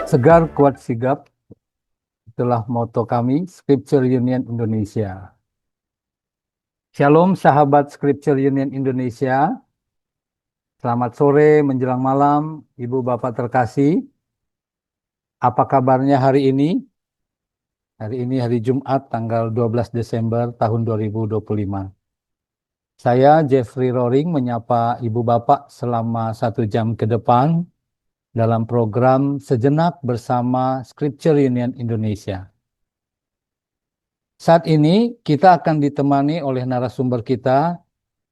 Segar kuat sigap, itulah moto kami, Scripture Union Indonesia. Shalom sahabat Scripture Union Indonesia, selamat sore menjelang malam, Ibu Bapak terkasih. Apa kabarnya hari ini? Hari ini hari Jumat tanggal 12 Desember tahun 2025. Saya Jeffrey Roring menyapa Ibu Bapak selama 1 jam ke depan dalam program Sejenak bersama Scripture Union Indonesia. Saat ini kita akan ditemani oleh narasumber kita,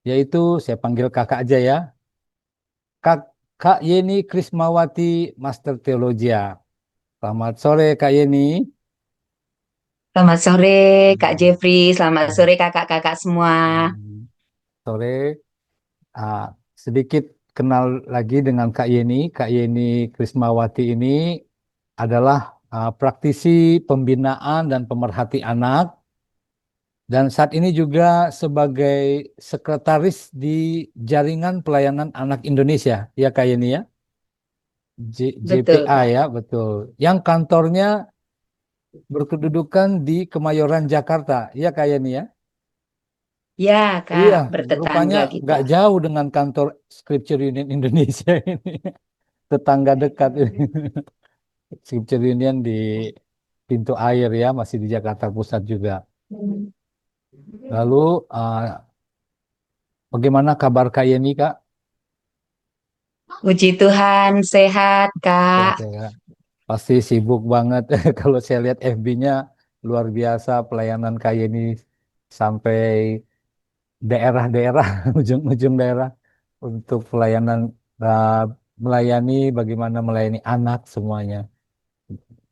yaitu saya panggil kakak aja ya, Kak Yeni Krismawati, Master Theologia. Selamat sore Kak Yeni. Selamat sore Kak Hmm, Jeffrey, selamat sore kakak-kakak semua. Sore. Ah, sedikit kenal lagi dengan Kak Yeni. Kak Yeni Krismawati ini adalah praktisi pembinaan dan pemerhati anak. Dan saat ini juga sebagai sekretaris di Jaringan Pelayanan Anak Indonesia, ya Kak Yeni ya, Betul JPA Kak. ya, betul. Yang kantornya berkedudukan di Kemayoran Jakarta, ya Kak Yeni ya. Ya Kak, Iya, rupanya bertetangga kita. nggak jauh dengan kantor Scripture Union Indonesia ini, tetangga dekat ini. Scripture Union di Pintu Air ya, masih di Jakarta Pusat juga. Lalu, bagaimana kabar Kak Yeni Kak? Puji Tuhan, sehat Sehat Kak. ya Kak? Pasti sibuk banget. Kalau saya lihat FB-nya luar biasa pelayanan kayak ini sampai daerah-daerah, ujung-ujung daerah untuk pelayanan uh, melayani bagaimana melayani anak semuanya.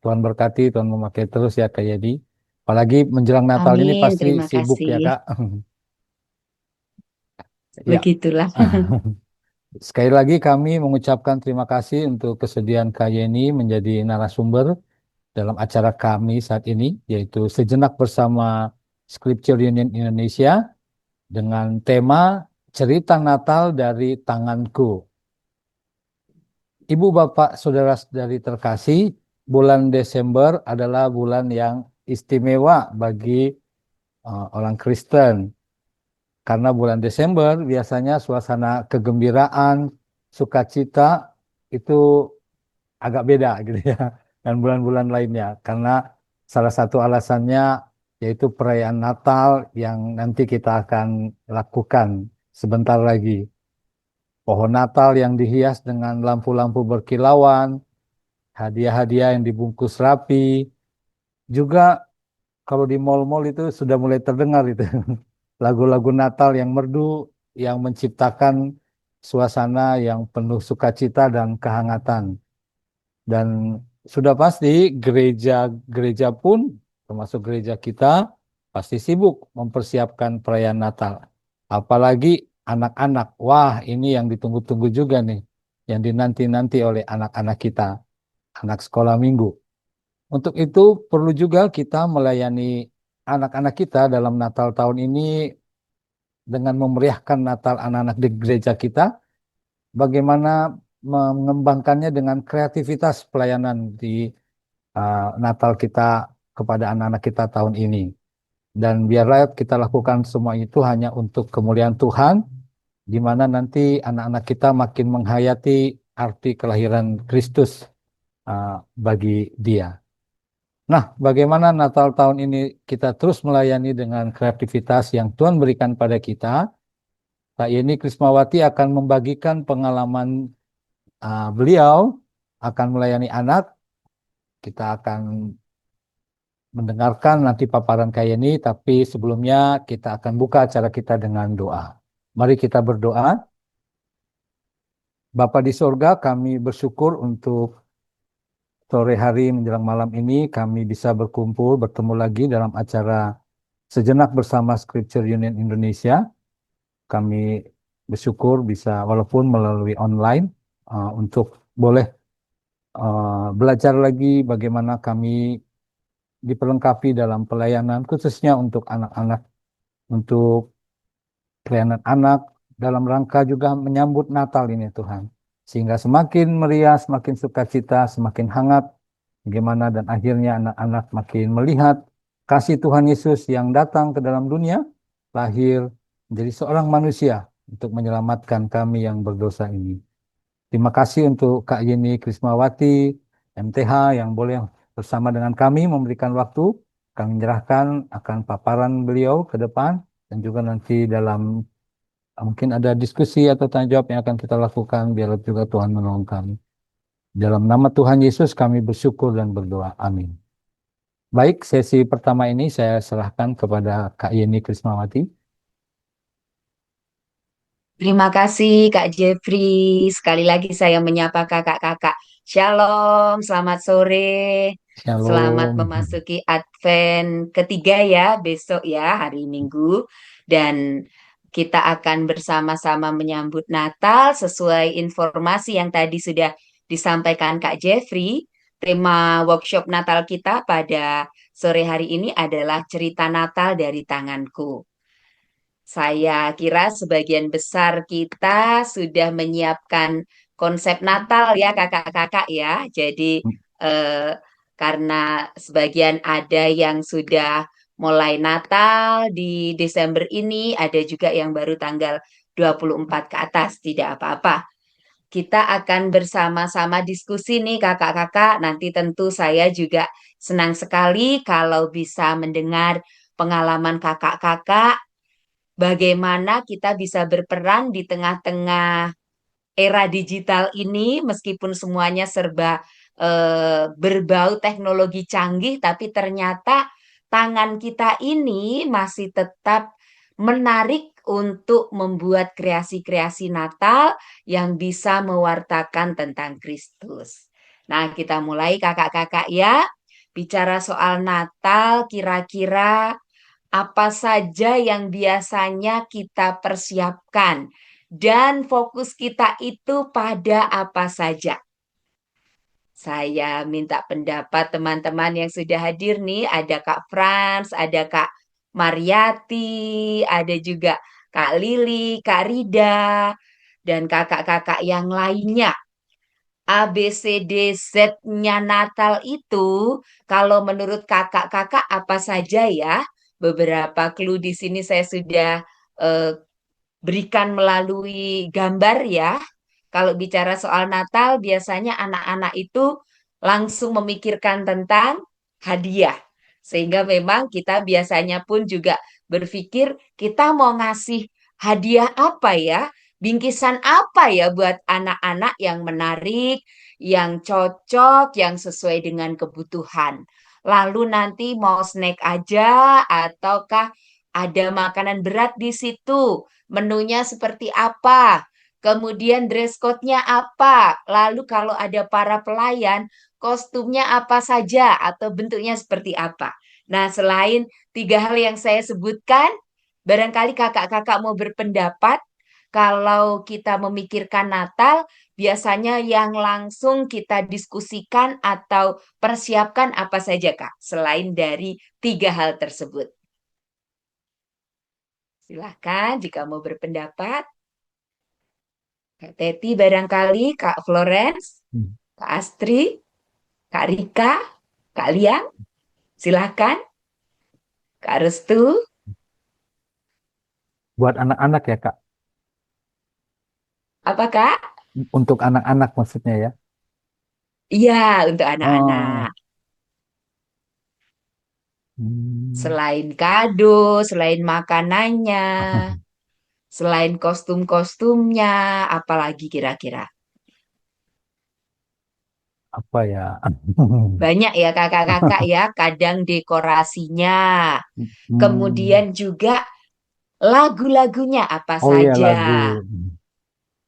Tuhan berkati, Tuhan memakai terus ya Kak Yedi. Apalagi menjelang Natal ini Amin, pasti terima sibuk ya kasih. Kak. Ya. Begitulah. Sekali lagi kami mengucapkan terima kasih untuk kesediaan Kak Yeni menjadi narasumber dalam acara kami saat ini, yaitu Sejenak bersama Scripture Union Indonesia dengan tema Cerita Natal dari Tanganku. Ibu Bapak Saudara-saudari terkasih, bulan Desember adalah bulan yang istimewa bagi orang Kristen. Karena bulan Desember biasanya suasana kegembiraan, sukacita itu agak beda gitu ya dan bulan-bulan lainnya karena salah satu alasannya yaitu perayaan Natal yang nanti kita akan lakukan sebentar lagi. Pohon Natal yang dihias dengan lampu-lampu berkilauan, hadiah-hadiah yang dibungkus rapi, juga kalau di mal-mal itu sudah mulai terdengar itu lagu-lagu Natal yang merdu yang menciptakan suasana yang penuh sukacita dan kehangatan. Dan sudah pasti gereja-gereja pun, termasuk gereja kita, pasti sibuk mempersiapkan perayaan Natal. Apalagi anak-anak. Wah, ini yang ditunggu-tunggu juga nih. Yang dinanti-nanti oleh anak-anak kita, anak sekolah minggu. Untuk itu perlu juga kita melayani anak-anak kita dalam Natal tahun ini dengan memeriahkan Natal anak-anak di gereja kita. Bagaimana mengembangkannya dengan kreativitas pelayanan di Natal kita kepada anak-anak kita tahun ini. Dan biarlah kita lakukan semua itu hanya untuk kemuliaan Tuhan, di mana nanti anak-anak kita makin menghayati arti kelahiran Kristus uh, bagi dia. Nah, bagaimana Natal tahun ini kita terus melayani dengan kreativitas yang Tuhan berikan pada kita. Kak Yeni Krismawati akan membagikan pengalaman beliau akan melayani anak. Kita akan mendengarkan nanti paparan kayak ini, tapi sebelumnya kita akan buka acara kita dengan doa. Mari kita berdoa. Bapa di sorga, kami bersyukur untuk sore hari menjelang malam ini kami bisa berkumpul, bertemu lagi dalam acara Sejenak bersama Scripture Union Indonesia. Kami bersyukur bisa walaupun melalui online untuk boleh belajar lagi bagaimana kami diperlengkapi dalam pelayanan khususnya untuk anak-anak, untuk pelayanan anak dalam rangka juga menyambut Natal ini Tuhan. Sehingga semakin meriah, semakin sukacita, semakin hangat bagaimana dan akhirnya anak-anak makin melihat kasih Tuhan Yesus yang datang ke dalam dunia, lahir menjadi seorang manusia untuk menyelamatkan kami yang berdosa ini. Terima kasih untuk Kak Yeni Krismawati, MTH yang boleh bersama dengan kami memberikan waktu. Kami menyerahkan akan paparan beliau ke depan dan juga nanti dalam mungkin ada diskusi atau tanya jawab yang akan kita lakukan biar juga Tuhan menolong kami. Dalam nama Tuhan Yesus kami bersyukur dan berdoa. Amin. Baik, sesi pertama ini saya serahkan kepada Kak Yeni Krismawati. Terima kasih Kak Jeffrey. Sekali lagi saya menyapa kakak-kakak. Shalom, selamat sore. Selamat Shalom. memasuki Advent ketiga ya, besok ya, hari Minggu. Dan kita akan bersama-sama menyambut Natal sesuai informasi yang tadi sudah disampaikan Kak Jeffrey. Tema workshop Natal kita pada sore hari ini adalah cerita Natal dari tanganku. Saya kira sebagian besar kita sudah menyiapkan konsep Natal ya kakak-kakak ya. Jadi eh, karena sebagian ada yang sudah mulai Natal di Desember ini, ada juga yang baru tanggal 24 ke atas, tidak apa-apa. Kita akan bersama-sama diskusi nih kakak-kakak. Nanti tentu saya juga senang sekali kalau bisa mendengar pengalaman kakak-kakak bagaimana kita bisa berperan di tengah-tengah era digital ini, meskipun semuanya serba berbau teknologi canggih, tapi ternyata tangan kita ini masih tetap menarik untuk membuat kreasi-kreasi Natal yang bisa mewartakan tentang Kristus. Nah, kita mulai kakak-kakak ya. Bicara soal Natal, kira-kira apa saja yang biasanya kita persiapkan dan fokus kita itu pada apa saja. Saya minta pendapat teman-teman yang sudah hadir nih, ada Kak Frans, ada Kak Mariati, ada juga Kak Lili, Kak Rida, dan kakak-kakak yang lainnya. A, B, C, D, Z-nya Natal itu, kalau menurut kakak-kakak apa saja ya? Beberapa clue di sini saya sudah eh, berikan melalui gambar ya. Kalau bicara soal Natal, biasanya anak-anak itu langsung memikirkan tentang hadiah. Sehingga memang kita biasanya pun juga berpikir kita mau ngasih hadiah apa ya? Bingkisan apa ya buat anak-anak yang menarik, yang cocok, yang sesuai dengan kebutuhan. Lalu nanti mau snack aja ataukah ada makanan berat di situ? Menunya seperti apa? Kemudian dress code-nya apa? Lalu kalau ada para pelayan, kostumnya apa saja atau bentuknya seperti apa? Nah, selain tiga hal yang saya sebutkan, barangkali kakak-kakak mau berpendapat kalau kita memikirkan Natal, biasanya yang langsung kita diskusikan atau persiapkan apa saja, Kak, selain dari tiga hal tersebut. Silahkan jika mau berpendapat. Kak Teti barangkali, Kak Florence, Hmm. Kak Astri, Kak Rika, Kak Liang, silahkan. Kak Restu, Buat anak-anak ya Kak, apa Kak? untuk anak-anak maksudnya ya. Iya, untuk Oh. anak-anak. Hmm. Selain kado, selain makanannya, selain kostum-kostumnya, apalagi kira-kira? Apa ya? Banyak ya kakak-kakak ya, kadang dekorasinya. Hmm. Kemudian juga lagu-lagunya apa Oh iya saja. lagu.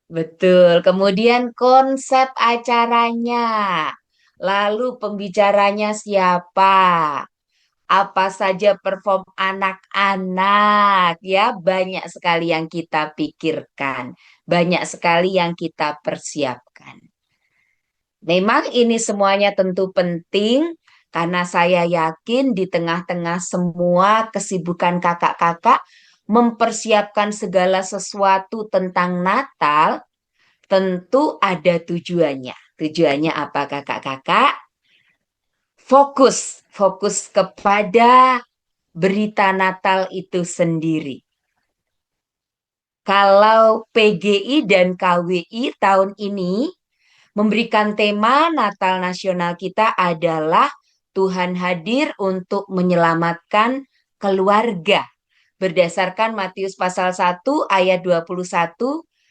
Betul. Kemudian konsep acaranya. Lalu pembicaranya siapa? Apa saja perform anak-anak ya, banyak sekali yang kita pikirkan, banyak sekali yang kita persiapkan. Memang ini semuanya tentu penting karena saya yakin di tengah-tengah semua kesibukan kakak-kakak mempersiapkan segala sesuatu tentang Natal, tentu ada tujuannya. Tujuannya apa kakak-kakak? fokus kepada berita Natal itu sendiri. Kalau PGI dan KWI tahun ini memberikan tema Natal nasional kita adalah Tuhan hadir untuk menyelamatkan keluarga. Berdasarkan Matius pasal 1 ayat 21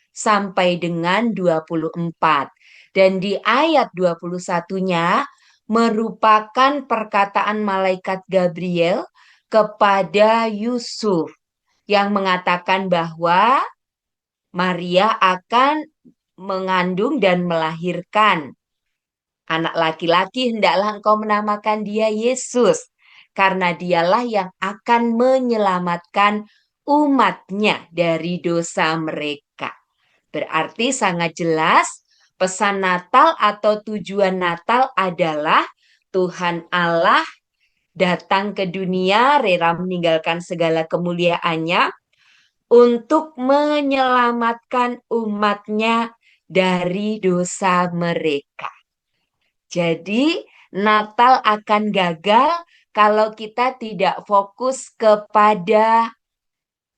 sampai dengan 24. Dan di ayat 21-nya merupakan perkataan malaikat Gabriel kepada Yusuf yang mengatakan bahwa Maria akan mengandung dan melahirkan anak laki-laki, hendaklah engkau menamakan dia Yesus, karena dialah yang akan menyelamatkan umatnya dari dosa mereka. Berarti sangat jelas pesan Natal atau tujuan Natal adalah Tuhan Allah datang ke dunia, rela meninggalkan segala kemuliaannya untuk menyelamatkan umatnya dari dosa mereka. Jadi Natal akan gagal kalau kita tidak fokus kepada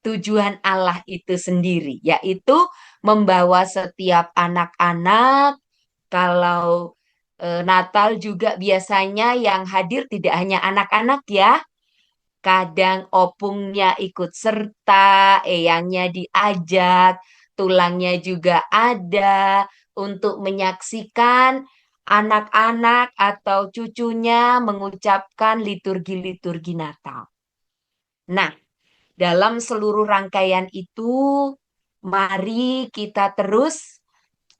tujuan Allah itu sendiri, yaitu membawa setiap anak-anak. Kalau Natal juga biasanya yang hadir tidak hanya anak-anak ya, kadang opungnya ikut serta, eyangnya diajak, tulangnya juga ada untuk menyaksikan anak-anak atau cucunya mengucapkan liturgi-liturgi Natal. Nah, dalam seluruh rangkaian itu, mari kita terus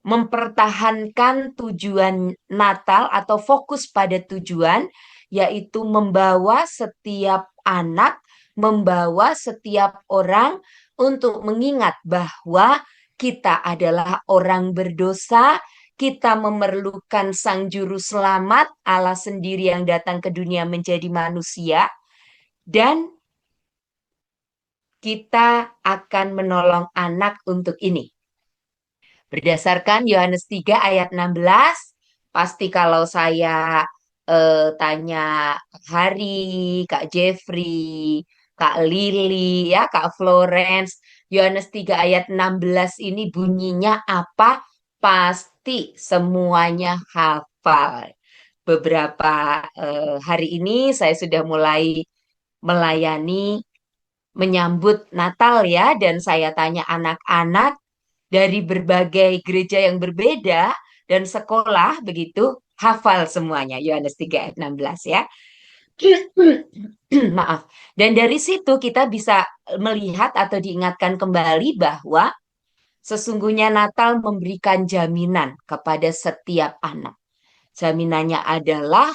mempertahankan tujuan Natal atau fokus pada tujuan, yaitu membawa setiap anak, membawa setiap orang untuk mengingat bahwa kita adalah orang berdosa, kita memerlukan Sang Juru Selamat, Allah sendiri yang datang ke dunia menjadi manusia, dan kita akan menolong anak untuk ini. Berdasarkan Yohanes 3 ayat 16, pasti kalau saya tanya Hari, Kak Jeffrey, Kak Lily, ya, Kak Florence, Yohanes 3 ayat 16 ini bunyinya apa? Pasti semuanya hafal. Beberapa hari ini saya sudah mulai melayani menyambut Natal ya, dan saya tanya anak-anak dari berbagai gereja yang berbeda dan sekolah begitu hafal semuanya Yohanes 3 ayat 16 ya. Maaf. Dan dari situ kita bisa melihat atau diingatkan kembali bahwa sesungguhnya Natal memberikan jaminan kepada setiap anak. Jaminannya adalah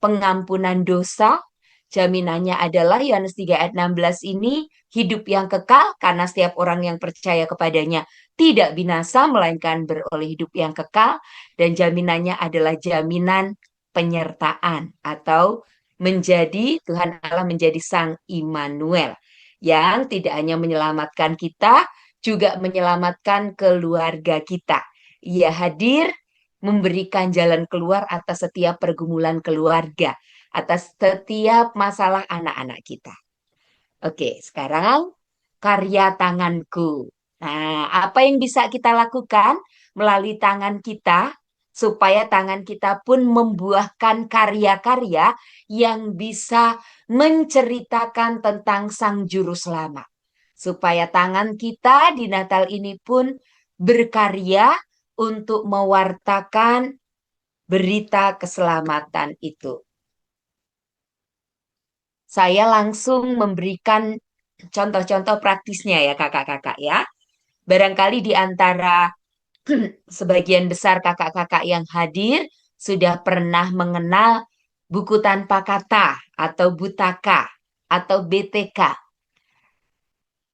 pengampunan dosa. Jaminannya adalah Yohanes 3 ayat 16 ini hidup yang kekal karena setiap orang yang percaya kepadanya tidak binasa melainkan beroleh hidup yang kekal, dan jaminannya adalah jaminan penyertaan atau menjadi Tuhan Allah menjadi Sang Immanuel yang tidak hanya menyelamatkan kita, juga menyelamatkan keluarga kita. Ia hadir memberikan jalan keluar atas setiap pergumulan keluarga, atas setiap masalah anak-anak kita. Oke, sekarang karya tanganku. Nah, apa yang bisa kita lakukan melalui tangan kita supaya tangan kita pun membuahkan karya-karya yang bisa menceritakan tentang Sang Juru Selamat. Supaya tangan kita di Natal ini pun berkarya untuk mewartakan berita keselamatan itu. Saya langsung memberikan contoh-contoh praktisnya ya kakak-kakak ya. Barangkali di antara sebagian besar kakak-kakak yang hadir sudah pernah mengenal buku tanpa kata atau Butaka atau BTK,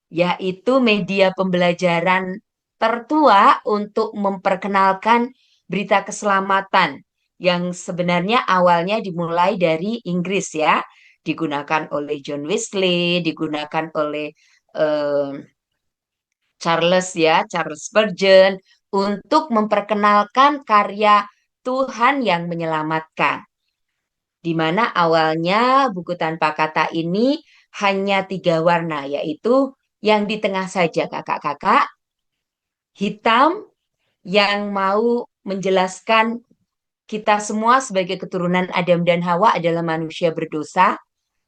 yaitu media pembelajaran tertua untuk memperkenalkan berita keselamatan yang sebenarnya awalnya dimulai dari Inggris ya, digunakan oleh John Wesley, digunakan oleh eh, Charles Spurgeon untuk memperkenalkan karya Tuhan yang menyelamatkan. di mana awalnya buku tanpa kata ini hanya 3 warna, yaitu yang di tengah saja kakak-kakak, hitam yang mau menjelaskan kita semua sebagai keturunan Adam dan Hawa adalah manusia berdosa,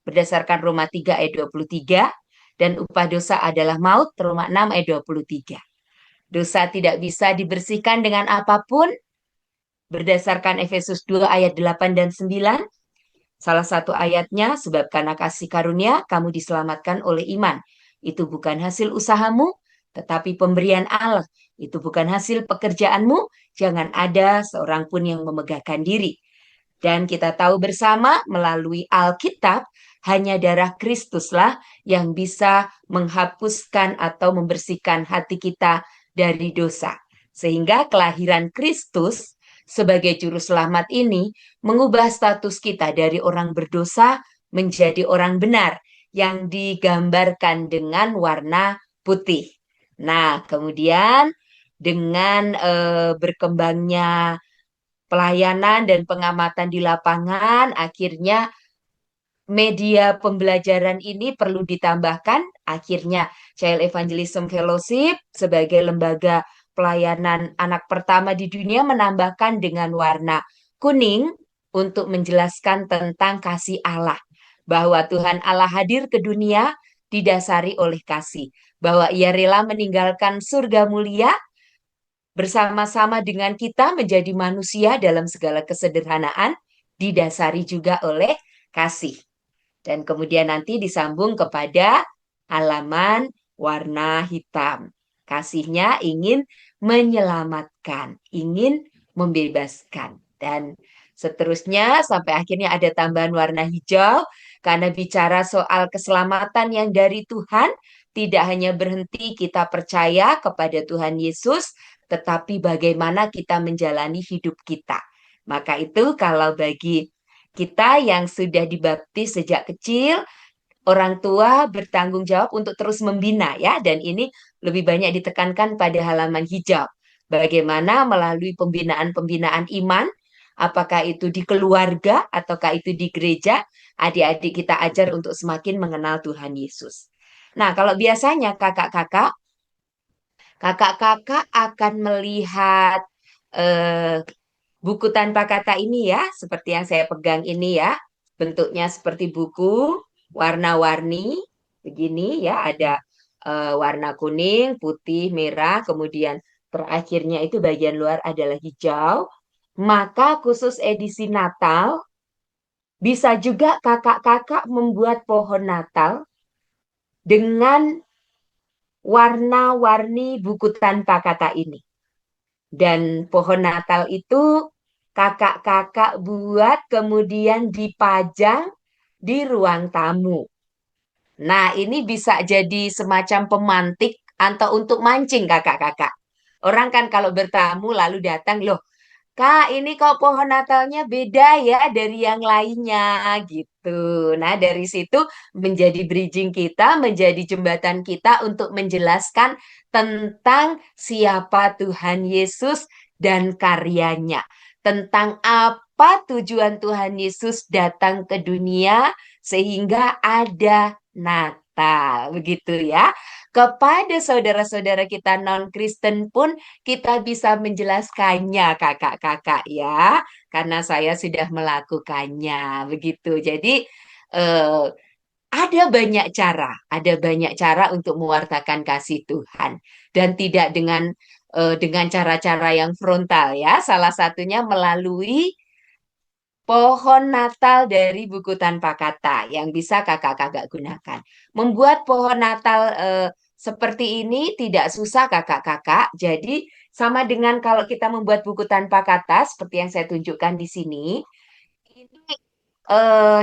berdasarkan Roma 3 ayat 23, dan upah dosa adalah maut, Roma 6 ayat 23. Dosa tidak bisa dibersihkan dengan apapun, berdasarkan Efesus 2 ayat 8 dan 9. Salah satu ayatnya, sebab karena kasih karunia kamu diselamatkan oleh iman. Itu bukan hasil usahamu, tetapi pemberian Allah. Itu bukan hasil pekerjaanmu, jangan ada seorang pun yang memegahkan diri. Dan kita tahu bersama melalui Alkitab, hanya darah Kristuslah yang bisa menghapuskan atau membersihkan hati kita dari dosa. Sehingga kelahiran Kristus sebagai juru selamat ini mengubah status kita dari orang berdosa menjadi orang benar yang digambarkan dengan warna putih. Nah, kemudian dengan berkembangnya pelayanan dan pengamatan di lapangan, akhirnya media pembelajaran ini perlu ditambahkan. Akhirnya Child Evangelism Fellowship sebagai lembaga pelayanan anak pertama di dunia menambahkan dengan warna kuning untuk menjelaskan tentang kasih Allah. Bahwa Tuhan Allah hadir ke dunia didasari oleh kasih. Bahwa ia rela meninggalkan surga mulia bersama-sama dengan kita menjadi manusia dalam segala kesederhanaan, didasari juga oleh kasih. Dan kemudian nanti disambung kepada halaman warna hitam. Kasihnya ingin menyelamatkan, ingin membebaskan. Dan seterusnya sampai akhirnya ada tambahan warna hijau, karena bicara soal keselamatan yang dari Tuhan, tidak hanya berhenti kita percaya kepada Tuhan Yesus, tetapi bagaimana kita menjalani hidup kita. Maka itu kalau bagi kita yang sudah dibaptis sejak kecil, orang tua bertanggung jawab untuk terus membina ya, dan ini lebih banyak ditekankan pada halaman hijau. Bagaimana melalui pembinaan-pembinaan iman, apakah itu di keluarga ataukah itu di gereja, adik-adik kita ajar untuk semakin mengenal Tuhan Yesus. Nah, kalau biasanya kakak-kakak akan melihat eh, buku tanpa kata ini ya, seperti yang saya pegang ini ya. Bentuknya seperti buku, warna-warni, begini ya, ada warna kuning, putih, merah, kemudian terakhirnya itu bagian luar adalah hijau. Maka khusus edisi Natal, bisa juga kakak-kakak membuat pohon Natal dengan warna-warni buku tanpa kata ini. Dan pohon Natal itu kakak-kakak buat kemudian dipajang di ruang tamu. Nah, ini bisa jadi semacam pemantik atau untuk mancing kakak-kakak. Orang kan kalau bertamu lalu datang, loh, Kak, ini kok pohon Natalnya beda ya dari yang lainnya gitu. Nah, dari situ menjadi bridging kita, menjadi jembatan kita untuk menjelaskan tentang siapa Tuhan Yesus dan karyanya. Tentang apa tujuan Tuhan Yesus datang ke dunia sehingga ada Natal. Begitu ya. Kepada saudara-saudara kita non-Kristen pun kita bisa menjelaskannya kakak-kakak ya, karena saya sudah melakukannya begitu. Jadi eh, ada banyak cara untuk mewartakan kasih Tuhan dan tidak dengan cara-cara yang frontal ya. Salah satunya melalui pohon Natal dari buku tanpa kata yang bisa kakak-kakak gunakan. Membuat pohon Natal seperti ini tidak susah kakak-kakak. Jadi sama dengan kalau kita membuat buku tanpa kata seperti yang saya tunjukkan di sini. Ini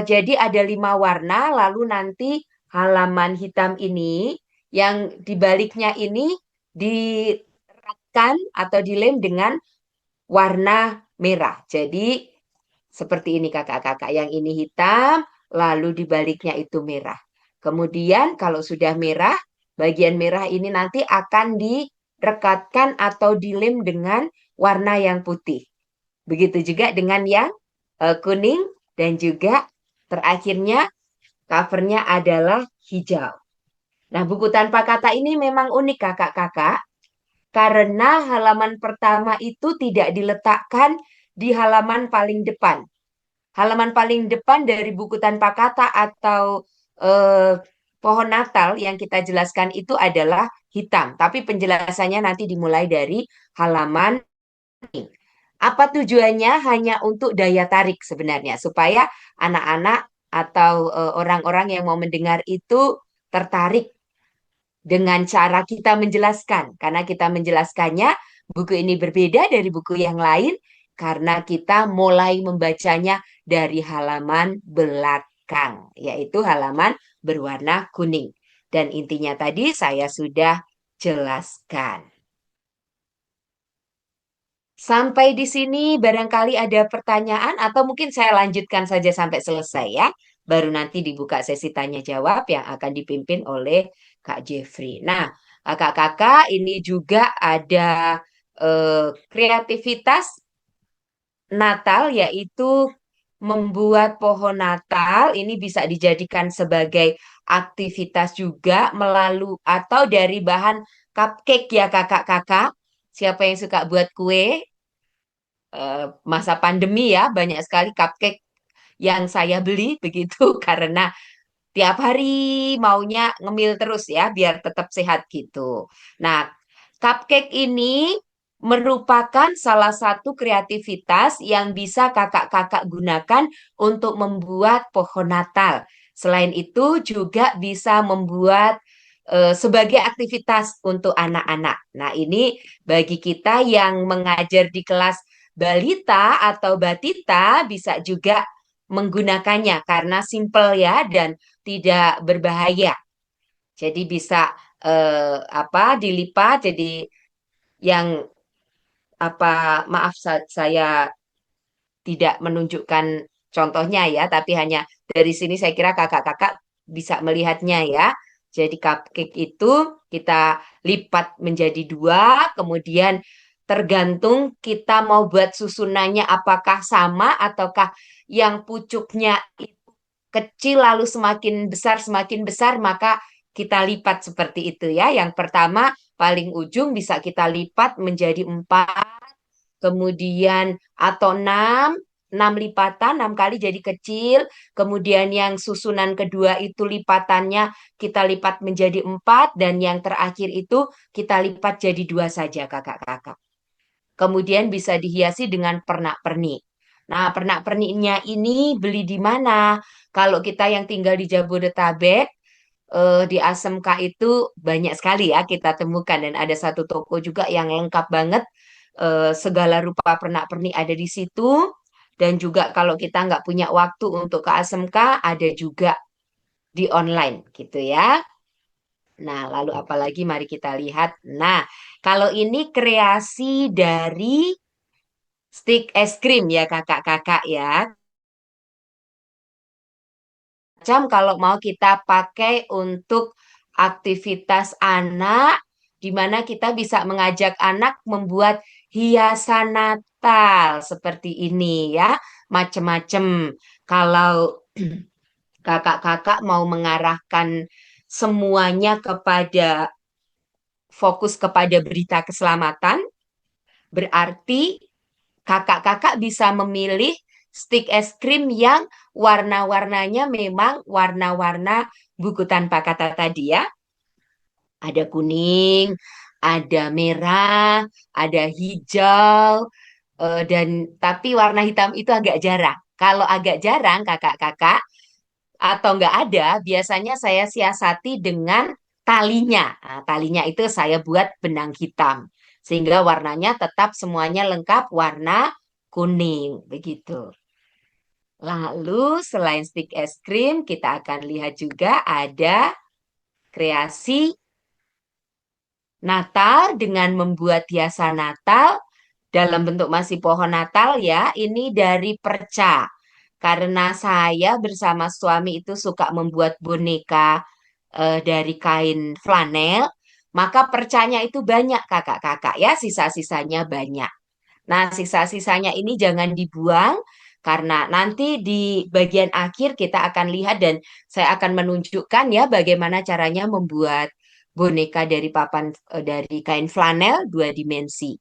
jadi ada 5 warna, lalu nanti halaman hitam ini yang dibaliknya ini diratkan atau dilem dengan warna merah. Jadi seperti ini kakak-kakak, yang ini hitam, lalu dibaliknya itu merah. Kemudian kalau sudah merah, bagian merah ini nanti akan direkatkan atau dilem dengan warna yang putih. Begitu juga dengan yang kuning dan juga terakhirnya covernya adalah hijau. Nah, buku tanpa kata ini memang unik kakak-kakak, karena halaman pertama itu tidak diletakkan di halaman paling depan. Halaman paling depan dari buku tanpa kata atau eh, pohon Natal yang kita jelaskan itu adalah hitam. Tapi penjelasannya nanti dimulai dari halaman ini. Apa tujuannya? Hanya untuk daya tarik sebenarnya, supaya anak-anak atau orang-orang yang mau mendengar itu tertarik dengan cara kita menjelaskan. Karena kita menjelaskannya, buku ini berbeda dari buku yang lain karena kita mulai membacanya dari halaman belakang, yaitu halaman berwarna kuning. Dan intinya tadi saya sudah jelaskan. Sampai di sini barangkali ada pertanyaan atau mungkin saya lanjutkan saja sampai selesai ya. Baru nanti dibuka sesi tanya jawab yang akan dipimpin oleh Kak Jeffrey. Nah, kakak-kakak ini juga ada kreativitas Natal yaitu membuat pohon Natal. Ini bisa dijadikan sebagai aktivitas juga melalui atau dari bahan cupcake ya kakak-kakak. Siapa yang suka buat kue? Masa pandemi ya banyak sekali cupcake yang saya beli begitu karena tiap hari maunya ngemil terus ya biar tetap sehat gitu. Nah, cupcake ini merupakan salah satu kreativitas yang bisa kakak-kakak gunakan untuk membuat pohon Natal. Selain itu juga bisa membuat sebagai aktivitas untuk anak-anak. Nah, ini bagi kita yang mengajar di kelas balita atau batita bisa juga menggunakannya karena simple ya dan tidak berbahaya. Jadi bisa dilipat jadi yang maaf saya tidak menunjukkan contohnya ya, tapi hanya dari sini saya kira kakak-kakak bisa melihatnya ya. Jadi cupcake itu kita lipat menjadi dua, kemudian tergantung kita mau buat susunannya apakah sama ataukah yang pucuknya itu kecil lalu semakin besar maka kita lipat seperti itu ya. Yang pertama paling ujung bisa kita lipat menjadi 4, kemudian atau 6, 6 lipatan, 6 kali jadi kecil. Kemudian yang susunan kedua itu lipatannya kita lipat menjadi 4, dan yang terakhir itu kita lipat jadi 2 saja kakak-kakak. Kemudian bisa dihiasi dengan pernak-pernik. Nah, pernak-perniknya ini beli di mana? Kalau kita yang tinggal di Jabodetabek, di ASMK itu banyak sekali ya kita temukan, dan ada satu toko juga yang lengkap banget, segala rupa pernak-pernik ada di situ. Dan juga kalau kita nggak punya waktu untuk ke ASMK ada juga di online gitu ya. Nah, lalu apalagi mari kita lihat. Nah, kalau ini kreasi dari stick es krim ya kakak-kakak ya. Macam kalau mau kita pakai untuk aktivitas anak, di mana kita bisa mengajak anak membuat hiasan Natal seperti ini ya, macam-macam. Kalau kakak-kakak mau mengarahkan semuanya kepada fokus kepada berita keselamatan, berarti kakak-kakak bisa memilih stick es krim yang warna-warnanya memang warna-warna buku tanpa kata tadi ya. Ada kuning, ada merah, ada hijau, dan tapi warna hitam itu agak jarang. Kalau agak jarang kakak-kakak atau nggak ada, biasanya saya siasati dengan talinya. Nah, talinya itu saya buat benang hitam. Sehingga warnanya tetap semuanya lengkap warna kuning. Begitu. Lalu selain stick es krim, kita akan lihat juga ada kreasi Natal dengan membuat hiasan Natal dalam bentuk masih pohon Natal ya. Ini dari perca. Karena saya bersama suami itu suka membuat boneka dari kain flanel, maka percanya itu banyak kakak-kakak ya, sisa-sisanya banyak. Nah, sisa-sisanya ini jangan dibuang Karena nanti di bagian akhir kita akan lihat dan saya akan menunjukkan ya bagaimana caranya membuat boneka dari dari kain flanel 2 dimensi.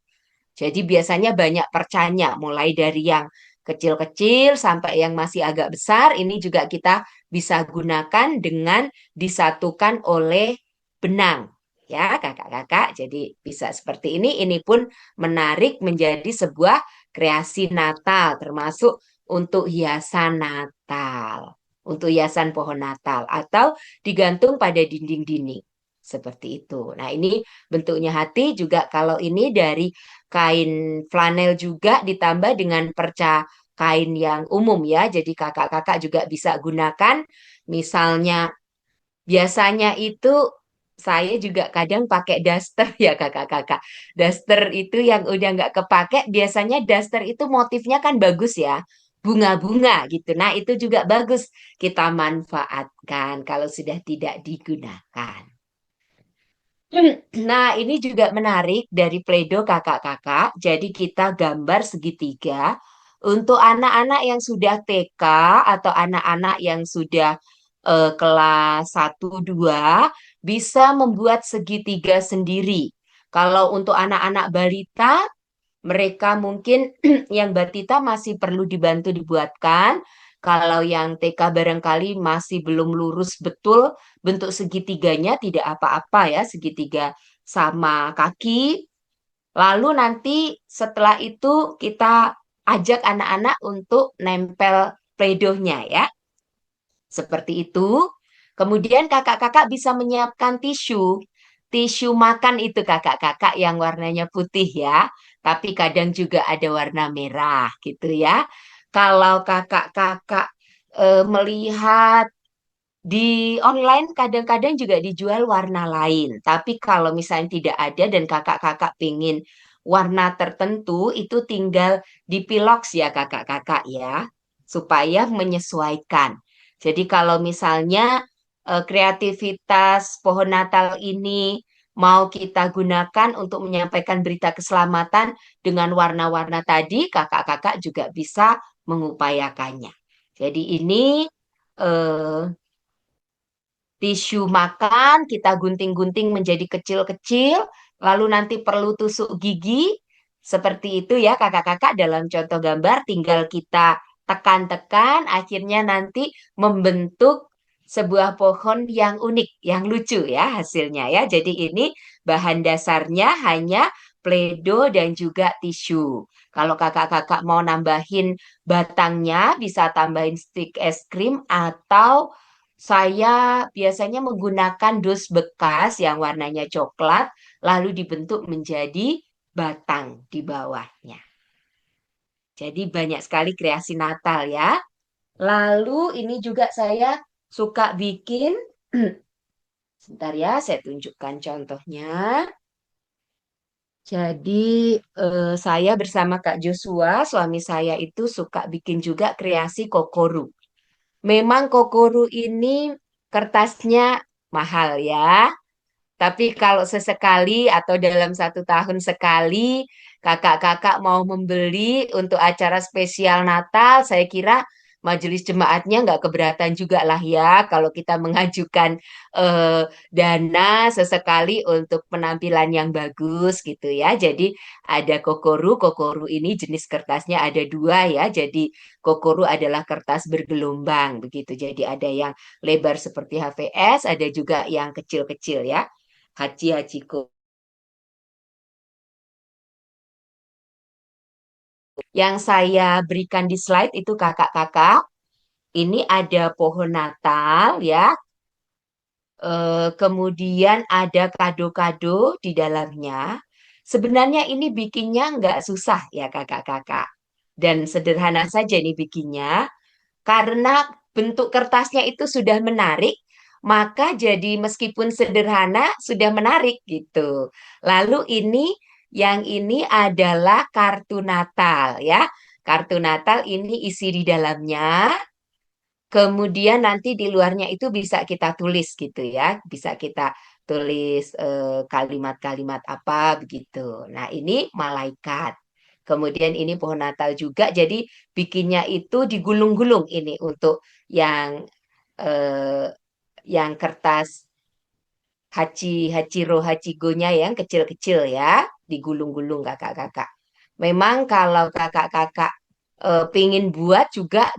Jadi biasanya banyak percanya, mulai dari yang kecil-kecil sampai yang masih agak besar. Ini juga kita bisa gunakan dengan disatukan oleh benang. Ya, kakak-kakak. Jadi bisa seperti ini. Ini pun menarik menjadi sebuah kreasi Natal, termasuk untuk hiasan Natal, untuk hiasan pohon Natal, atau digantung pada dinding-dinding. Seperti itu. Nah, ini bentuknya hati juga kalau ini dari kain flanel juga ditambah dengan perca kain yang umum ya. Jadi kakak-kakak juga bisa gunakan. Misalnya biasanya itu saya juga kadang pakai daster ya kakak-kakak. Daster itu yang udah nggak kepake, biasanya daster itu motifnya kan bagus ya. Bunga-bunga gitu. Nah itu juga bagus kita manfaatkan kalau sudah tidak digunakan. Nah, ini juga menarik dari Play-Doh kakak-kakak. Jadi kita gambar segitiga untuk anak-anak yang sudah TK atau anak-anak yang sudah kelas 1, 2 bisa membuat segitiga sendiri. Kalau untuk anak-anak balita, mereka mungkin yang batita masih perlu dibantu dibuatkan. Kalau yang TK barangkali masih belum lurus betul bentuk segitiganya, tidak apa-apa ya, segitiga sama kaki. Lalu nanti setelah itu kita ajak anak-anak untuk nempel playdohnya ya. Seperti itu. Kemudian kakak-kakak bisa menyiapkan tisu. Tisu makan itu kakak-kakak yang warnanya putih ya. Tapi kadang juga ada warna merah gitu ya. Kalau kakak-kakak melihat di online kadang-kadang juga dijual warna lain. Tapi kalau misalnya tidak ada dan kakak-kakak pengen warna tertentu, itu tinggal dipiloks ya kakak-kakak ya. Supaya menyesuaikan. Jadi kalau misalnya kreativitas pohon Natal ini mau kita gunakan untuk menyampaikan berita keselamatan dengan warna-warna tadi, kakak-kakak juga bisa mengupayakannya. Jadi ini eh, tisu makan kita gunting-gunting menjadi kecil-kecil, lalu nanti perlu tusuk gigi. Seperti itu ya kakak-kakak dalam contoh gambar, tinggal kita tekan-tekan, akhirnya nanti membentuk sebuah pohon yang unik, yang lucu ya hasilnya ya. Jadi ini bahan dasarnya hanya Play-Doh dan juga tisu. Kalau kakak-kakak mau nambahin batangnya, bisa tambahin stik es krim atau saya biasanya menggunakan dus bekas yang warnanya coklat, lalu dibentuk menjadi batang di bawahnya. Jadi banyak sekali kreasi Natal ya. Lalu ini juga saya suka bikin, sebentar ya, saya tunjukkan contohnya. Jadi saya bersama Kak Joshua, suami saya itu suka bikin juga kreasi kokoru. Memang kokoru ini kertasnya mahal ya. Tapi kalau sesekali atau dalam 1 tahun sekali kakak-kakak mau membeli untuk acara spesial Natal, saya kira majelis jemaatnya nggak keberatan juga lah ya kalau kita mengajukan eh, dana sesekali untuk penampilan yang bagus gitu ya. Jadi ada kokoru, kokoru ini jenis kertasnya ada 2 ya. Jadi kokoru adalah kertas bergelombang begitu. Jadi ada yang lebar seperti HVS, ada juga yang kecil-kecil ya. Haji Hachiko. Yang saya berikan di slide itu kakak-kakak, ini ada pohon Natal ya, kemudian ada kado-kado di dalamnya. Sebenarnya ini bikinnya nggak susah ya kakak-kakak. Dan sederhana saja nih bikinnya, karena bentuk kertasnya itu sudah menarik, maka jadi meskipun sederhana sudah menarik gitu. Lalu ini yang ini adalah kartu Natal ya. Kartu Natal ini isi di dalamnya. Kemudian nanti di luarnya itu bisa kita tulis gitu ya. Bisa kita tulis kalimat-kalimat apa begitu. Nah, ini malaikat. Kemudian ini pohon Natal juga. Jadi bikinnya itu digulung-gulung ini untuk yang eh, yang kertas hachiro hachigonya yang kecil-kecil ya, digulung-gulung kakak-kakak. Memang kalau kakak-kakak pingin buat juga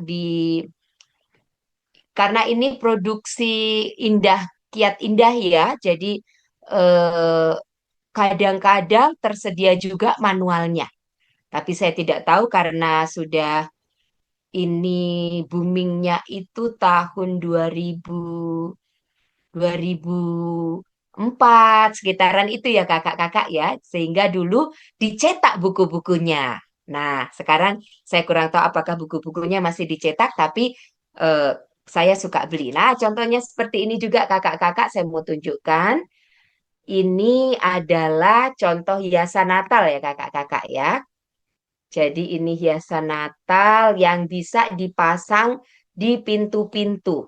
karena ini produksi indah, kiat indah ya, jadi eh, kadang-kadang tersedia juga manualnya. Tapi saya tidak tahu karena sudah ini boomingnya itu tahun 2004 sekitaran itu ya kakak-kakak ya, sehingga dulu dicetak buku-bukunya. Nah, sekarang saya kurang tahu apakah buku-bukunya masih dicetak, tapi eh, saya suka beli. Nah, contohnya seperti ini juga kakak-kakak saya mau tunjukkan. Ini adalah contoh hiasan Natal ya kakak-kakak ya. Jadi ini hiasan Natal yang bisa dipasang di pintu-pintu.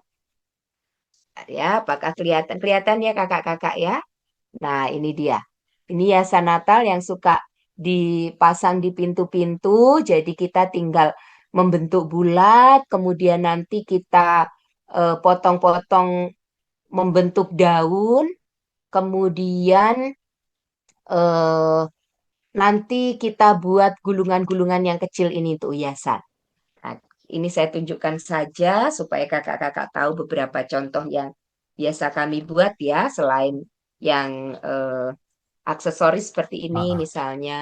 Ya, apakah kelihatan kelihatan ya kakak-kakak ya? Nah, ini dia. Ini hiasan Natal yang suka dipasang di pintu-pintu. Jadi kita tinggal membentuk bulat, kemudian nanti kita potong-potong membentuk daun, kemudian eh, nanti kita buat gulungan-gulungan yang kecil ini untuk hiasan. Nah, ini saya tunjukkan saja supaya kakak-kakak tahu beberapa contoh yang biasa kami buat ya, selain yang aksesoris seperti ini, Ah, misalnya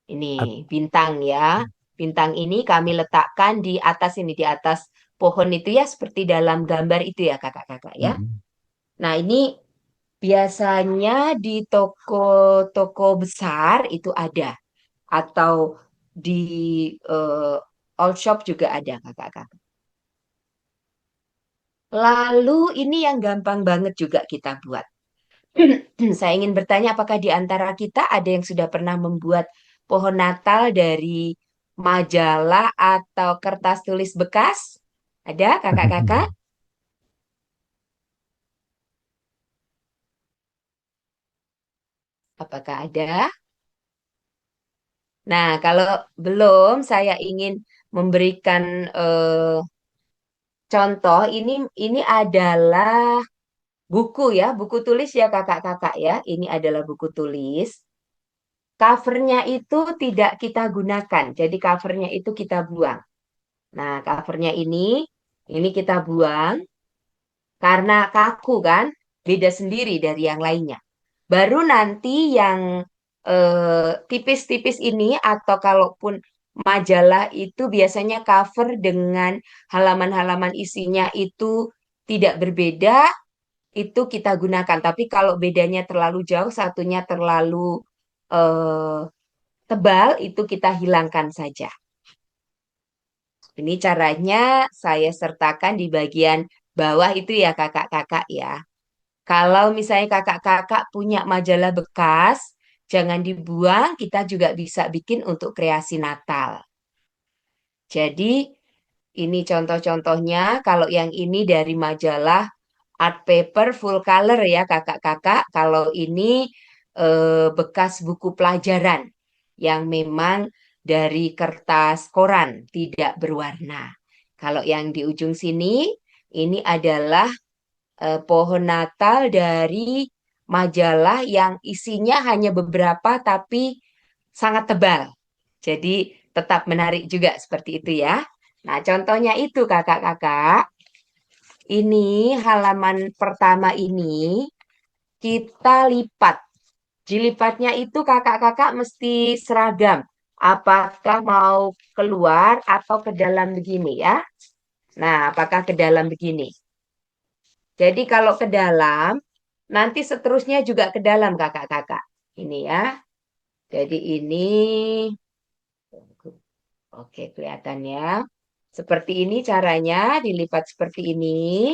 ini ah. bintang ya. Bintang ini kami letakkan di atas ini, di atas pohon itu ya, seperti dalam gambar itu ya kakak-kakak ya. Mm-mm. Nah, ini biasanya di toko-toko besar itu ada, atau di all shop juga ada kakak-kakak. Lalu ini yang gampang banget juga kita buat. Saya ingin bertanya apakah di antara kita ada yang sudah pernah membuat pohon Natal dari majalah atau kertas tulis bekas? Ada kakak-kakak? Apakah ada? Nah, kalau belum, saya ingin memberikan eh, contoh. Ini adalah buku ya, buku tulis ya kakak-kakak ya. Ini adalah buku tulis. Covernya itu tidak kita gunakan, jadi covernya itu kita buang. Nah, covernya ini kita buang karena kaku kan, beda sendiri dari yang lainnya. Baru nanti yang tipis-tipis ini atau kalaupun majalah itu biasanya cover dengan halaman-halaman isinya itu tidak berbeda, itu kita gunakan. Tapi kalau bedanya terlalu jauh, satunya terlalu eh, tebal, itu kita hilangkan saja. Ini caranya saya sertakan di bagian bawah itu ya kakak-kakak ya. Kalau misalnya kakak-kakak punya majalah bekas, jangan dibuang, kita juga bisa bikin untuk kreasi Natal. Jadi ini contoh-contohnya, kalau yang ini dari majalah art paper full color ya kakak-kakak. Kalau ini bekas buku pelajaran yang memang dari kertas koran, tidak berwarna. Kalau yang di ujung sini, ini adalah pohon Natal dari majalah yang isinya hanya beberapa tapi sangat tebal. Jadi tetap menarik juga seperti itu ya. Nah, contohnya itu kakak-kakak. Ini halaman pertama ini kita lipat. Dilipatnya itu kakak-kakak mesti seragam. Apakah mau keluar atau ke dalam begini ya? Nah, apakah ke dalam begini? Jadi kalau ke dalam, nanti seterusnya juga ke dalam kakak-kakak. Ini ya. Jadi ini, oke kelihatan ya. Seperti ini caranya, dilipat seperti ini.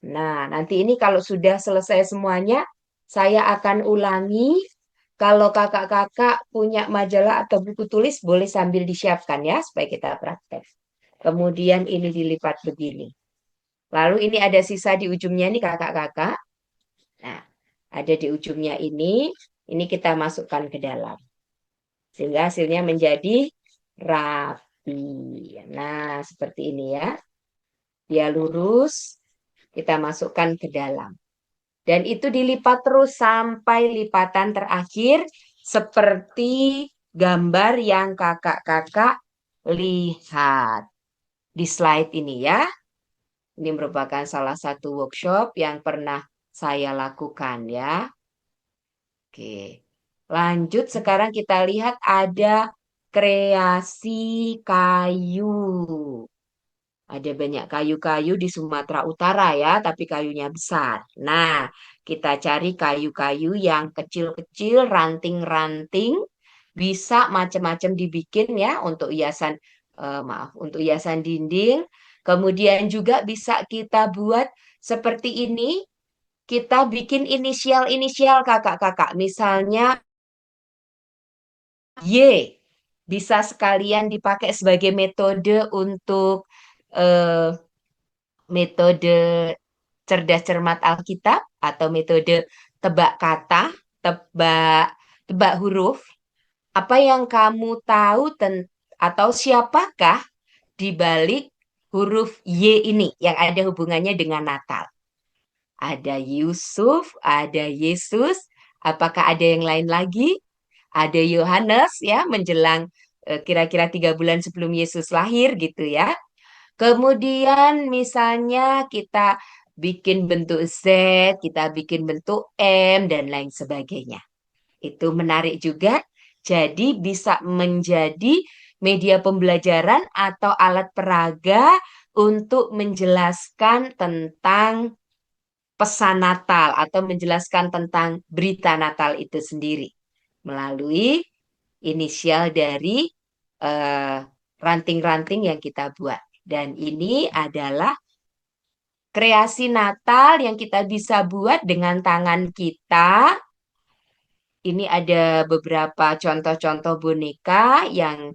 Nah, nanti ini kalau sudah selesai semuanya, saya akan ulangi. Kalau kakak-kakak punya majalah atau buku tulis, boleh sambil disiapkan ya, supaya kita praktek. Kemudian ini dilipat begini. Lalu ini ada sisa di ujungnya nih kakak-kakak. Nah, ada di ujungnya ini. Ini kita masukkan ke dalam. Sehingga hasilnya menjadi rapi. Nah, seperti ini ya. Dia lurus, kita masukkan ke dalam. Dan itu dilipat terus sampai lipatan terakhir seperti gambar yang kakak-kakak lihat di slide ini ya. Ini merupakan salah satu workshop yang pernah saya lakukan ya. Oke. Lanjut sekarang kita lihat ada kreasi kayu. Ada banyak kayu-kayu di Sumatera Utara ya, tapi kayunya besar. Nah, kita cari kayu-kayu yang kecil-kecil, ranting-ranting, bisa macam-macam dibikin ya untuk hiasan, untuk hiasan dinding. Kemudian juga bisa kita buat seperti ini. Kita bikin inisial-inisial kakak-kakak. Misalnya Y. Bisa sekalian dipakai sebagai metode untuk eh, metode cerdas cermat Alkitab atau metode tebak kata, tebak tebak huruf. Apa yang kamu tahu atau siapakah di balik huruf Y ini yang ada hubungannya dengan Natal? Ada Yusuf, ada Yesus, apakah ada yang lain lagi? Ada Yohanes ya menjelang kira-kira 3 bulan sebelum Yesus lahir gitu ya. Kemudian misalnya kita bikin bentuk Z, kita bikin bentuk M, dan lain sebagainya. Itu menarik juga. Jadi bisa menjadi media pembelajaran atau alat peraga untuk menjelaskan tentang pesan Natal atau menjelaskan tentang berita Natal itu sendiri melalui inisial dari eh, ranting-ranting yang kita buat. Dan ini adalah kreasi Natal yang kita bisa buat dengan tangan kita. Ini ada beberapa contoh-contoh boneka yang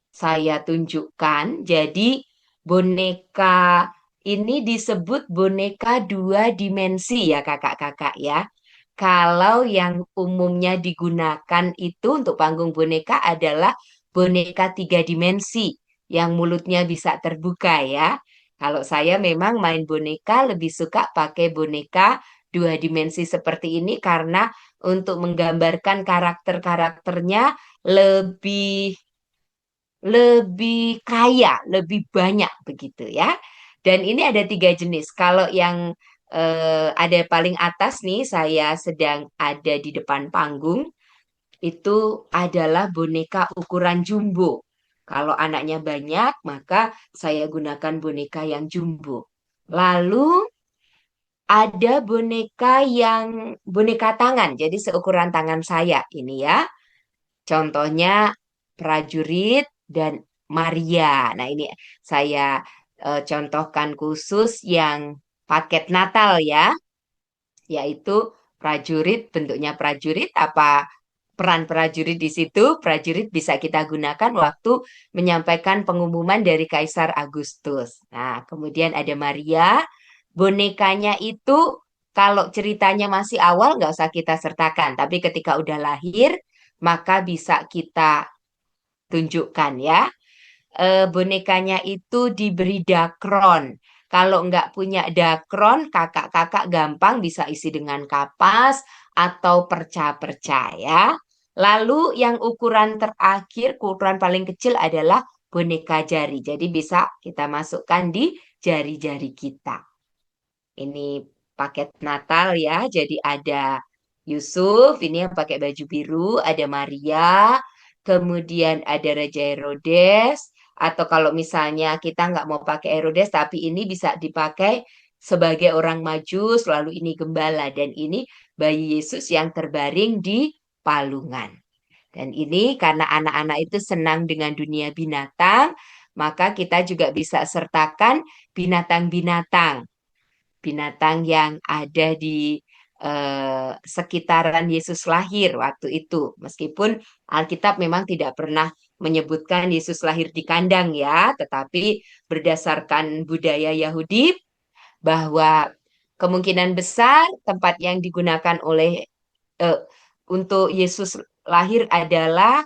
saya tunjukkan. Jadi boneka ini disebut boneka 2 dimensi ya kakak-kakak ya. Kalau yang umumnya digunakan itu untuk panggung boneka adalah boneka 3 dimensi yang mulutnya bisa terbuka ya. Kalau saya memang main boneka lebih suka pakai boneka 2 dimensi seperti ini karena untuk menggambarkan karakter-karakternya lebih lebih kaya, lebih banyak begitu ya. Dan ini ada 3 jenis. Kalau yang ada paling atas nih, saya sedang ada di depan panggung, itu adalah boneka ukuran jumbo. Kalau anaknya banyak, maka saya gunakan boneka yang jumbo. Lalu ada boneka yang boneka tangan, jadi seukuran tangan saya ini ya. Contohnya prajurit dan Maria. Nah, ini saya contohkan khusus yang paket Natal ya, yaitu prajurit, bentuknya prajurit, apa peran prajurit di situ? Prajurit bisa kita gunakan waktu menyampaikan pengumuman dari Kaisar Agustus. Nah, kemudian ada Maria, bonekanya itu kalau ceritanya masih awal nggak usah kita sertakan, tapi ketika udah lahir maka bisa kita tunjukkan ya. Bonekanya itu diberi dakron. Kalau nggak punya dakron, kakak-kakak gampang bisa isi dengan kapas atau perca-perca ya. Lalu yang ukuran terakhir, ukuran paling kecil adalah boneka jari. Jadi bisa kita masukkan di jari-jari kita. Ini paket Natal ya. Jadi ada Yusuf, ini yang pakai baju biru, ada Maria, kemudian ada Raja Herodes, atau kalau misalnya kita nggak mau pakai Herodes, tapi ini bisa dipakai sebagai orang Majus, lalu ini gembala, dan ini bayi Yesus yang terbaring di palungan. Dan ini karena anak-anak itu senang dengan dunia binatang, maka kita juga bisa sertakan binatang-binatang binatang yang ada di sekitaran Yesus lahir waktu itu. Meskipun Alkitab memang tidak pernah menyebutkan Yesus lahir di kandang ya, tetapi berdasarkan budaya Yahudi bahwa kemungkinan besar tempat yang digunakan oleh eh, untuk Yesus lahir adalah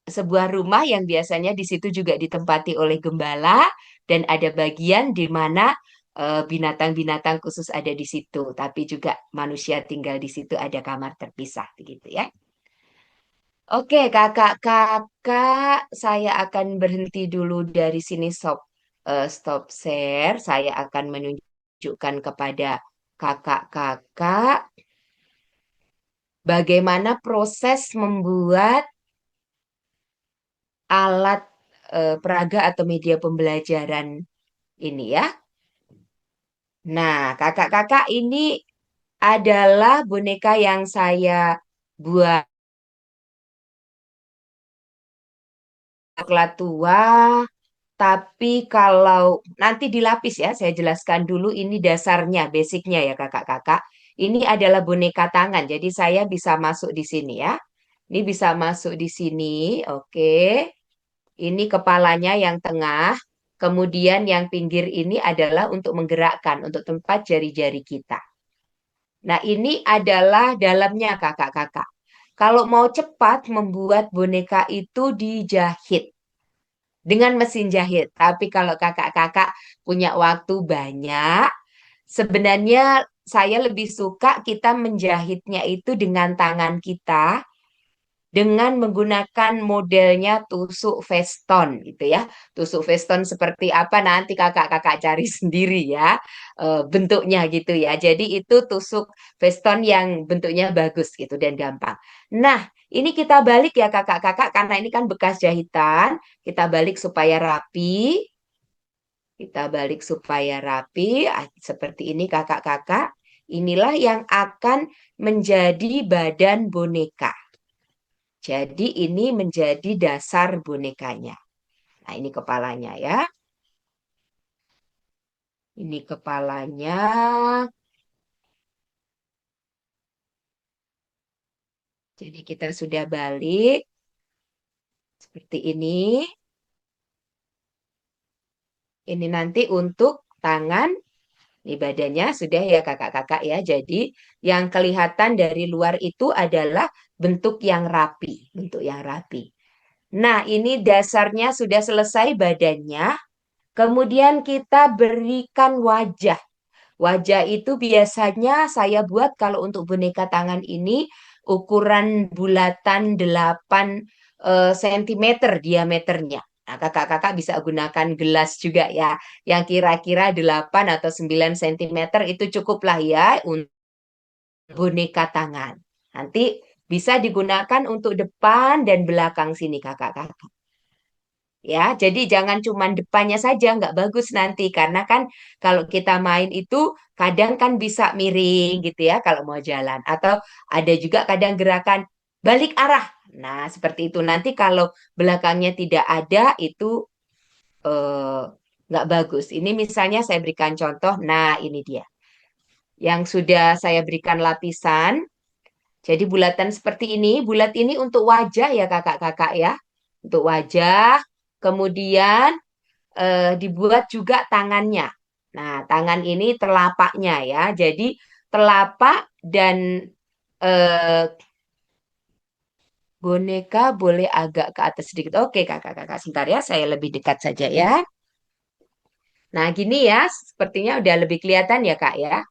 sebuah rumah yang biasanya di situ juga ditempati oleh gembala dan ada bagian di mana binatang-binatang khusus ada di situ, tapi juga manusia tinggal di situ ada kamar terpisah begitu ya. Oke, kakak-kakak, saya akan berhenti dulu dari sini stop share. Saya akan menunjukkan kepada kakak-kakak bagaimana proses membuat alat peraga atau media pembelajaran ini ya. Nah, kakak-kakak ini adalah boneka yang saya buat tua, tapi kalau nanti dilapis ya, saya jelaskan dulu ini dasarnya, basicnya ya kakak-kakak. Ini adalah boneka tangan, jadi saya bisa masuk di sini ya. Ini bisa masuk di sini, oke. Ini kepalanya yang tengah, kemudian yang pinggir ini adalah untuk menggerakkan, untuk tempat jari-jari kita. Nah, ini adalah dalamnya kakak-kakak. Kalau mau cepat membuat boneka itu dijahit dengan mesin jahit. Tapi kalau kakak-kakak punya waktu banyak, sebenarnya saya lebih suka kita menjahitnya itu dengan tangan kita dengan menggunakan modelnya tusuk veston gitu ya. Tusuk veston seperti apa nanti kakak-kakak cari sendiri ya bentuknya gitu ya. Jadi itu tusuk veston yang bentuknya bagus gitu dan gampang. Nah, ini kita balik ya kakak-kakak karena ini kan bekas jahitan. Kita balik supaya rapi. Kita balik supaya rapi. Seperti ini kakak-kakak. Inilah yang akan menjadi badan boneka. Jadi ini menjadi dasar bonekanya. Nah, ini kepalanya ya. Ini kepalanya. Jadi kita sudah balik seperti ini. Ini nanti untuk tangan. Ini badannya sudah ya kakak-kakak ya. Jadi yang kelihatan dari luar itu adalah bentuk yang rapi. Bentuk yang rapi. Nah, ini dasarnya sudah selesai badannya. Kemudian kita berikan wajah. Wajah itu biasanya saya buat kalau untuk boneka tangan ini ukuran bulatan 8 cm diameternya. Nah, kakak-kakak bisa gunakan gelas juga ya, yang kira-kira 8 atau 9 cm itu cukuplah ya untuk boneka tangan. Nanti bisa digunakan untuk depan dan belakang sini kakak-kakak. Ya, jadi jangan cuma depannya saja, nggak bagus nanti. Karena kan kalau kita main itu kadang kan bisa miring gitu ya kalau mau jalan. Atau ada juga kadang gerakan balik arah. Nah, seperti itu. Nanti kalau belakangnya tidak ada, itu eh, nggak bagus. Ini misalnya saya berikan contoh. Nah, ini dia. Yang sudah saya berikan lapisan. Jadi bulatan seperti ini. Bulat ini untuk wajah ya kakak-kakak ya. Untuk wajah. Kemudian dibuat juga tangannya. Nah, tangan ini telapaknya ya. Jadi telapak dan eh, boneka boleh agak ke atas sedikit. Oke, kakak-kakak, sebentar ya. Saya lebih dekat saja ya. Nah, gini ya. Sepertinya udah lebih kelihatan ya, Kak ya.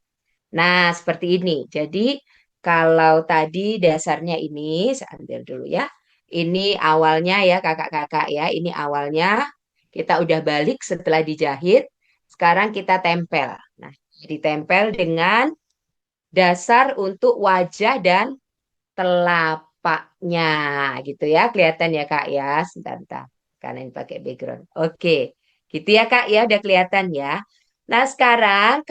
Nah, seperti ini. Jadi, kalau tadi dasarnya ini, saya ambil dulu ya. Ini awalnya ya, kakak-kakak ya. Ini awalnya kita udah balik setelah dijahit. Sekarang kita tempel. Nah, ditempel dengan dasar untuk wajah dan telapaknya gitu ya. Kelihatan ya, Kak ya. Sebentar. Karena ini pakai background. Oke. Gitu ya, Kak ya. Udah kelihatan ya. Nah, sekarang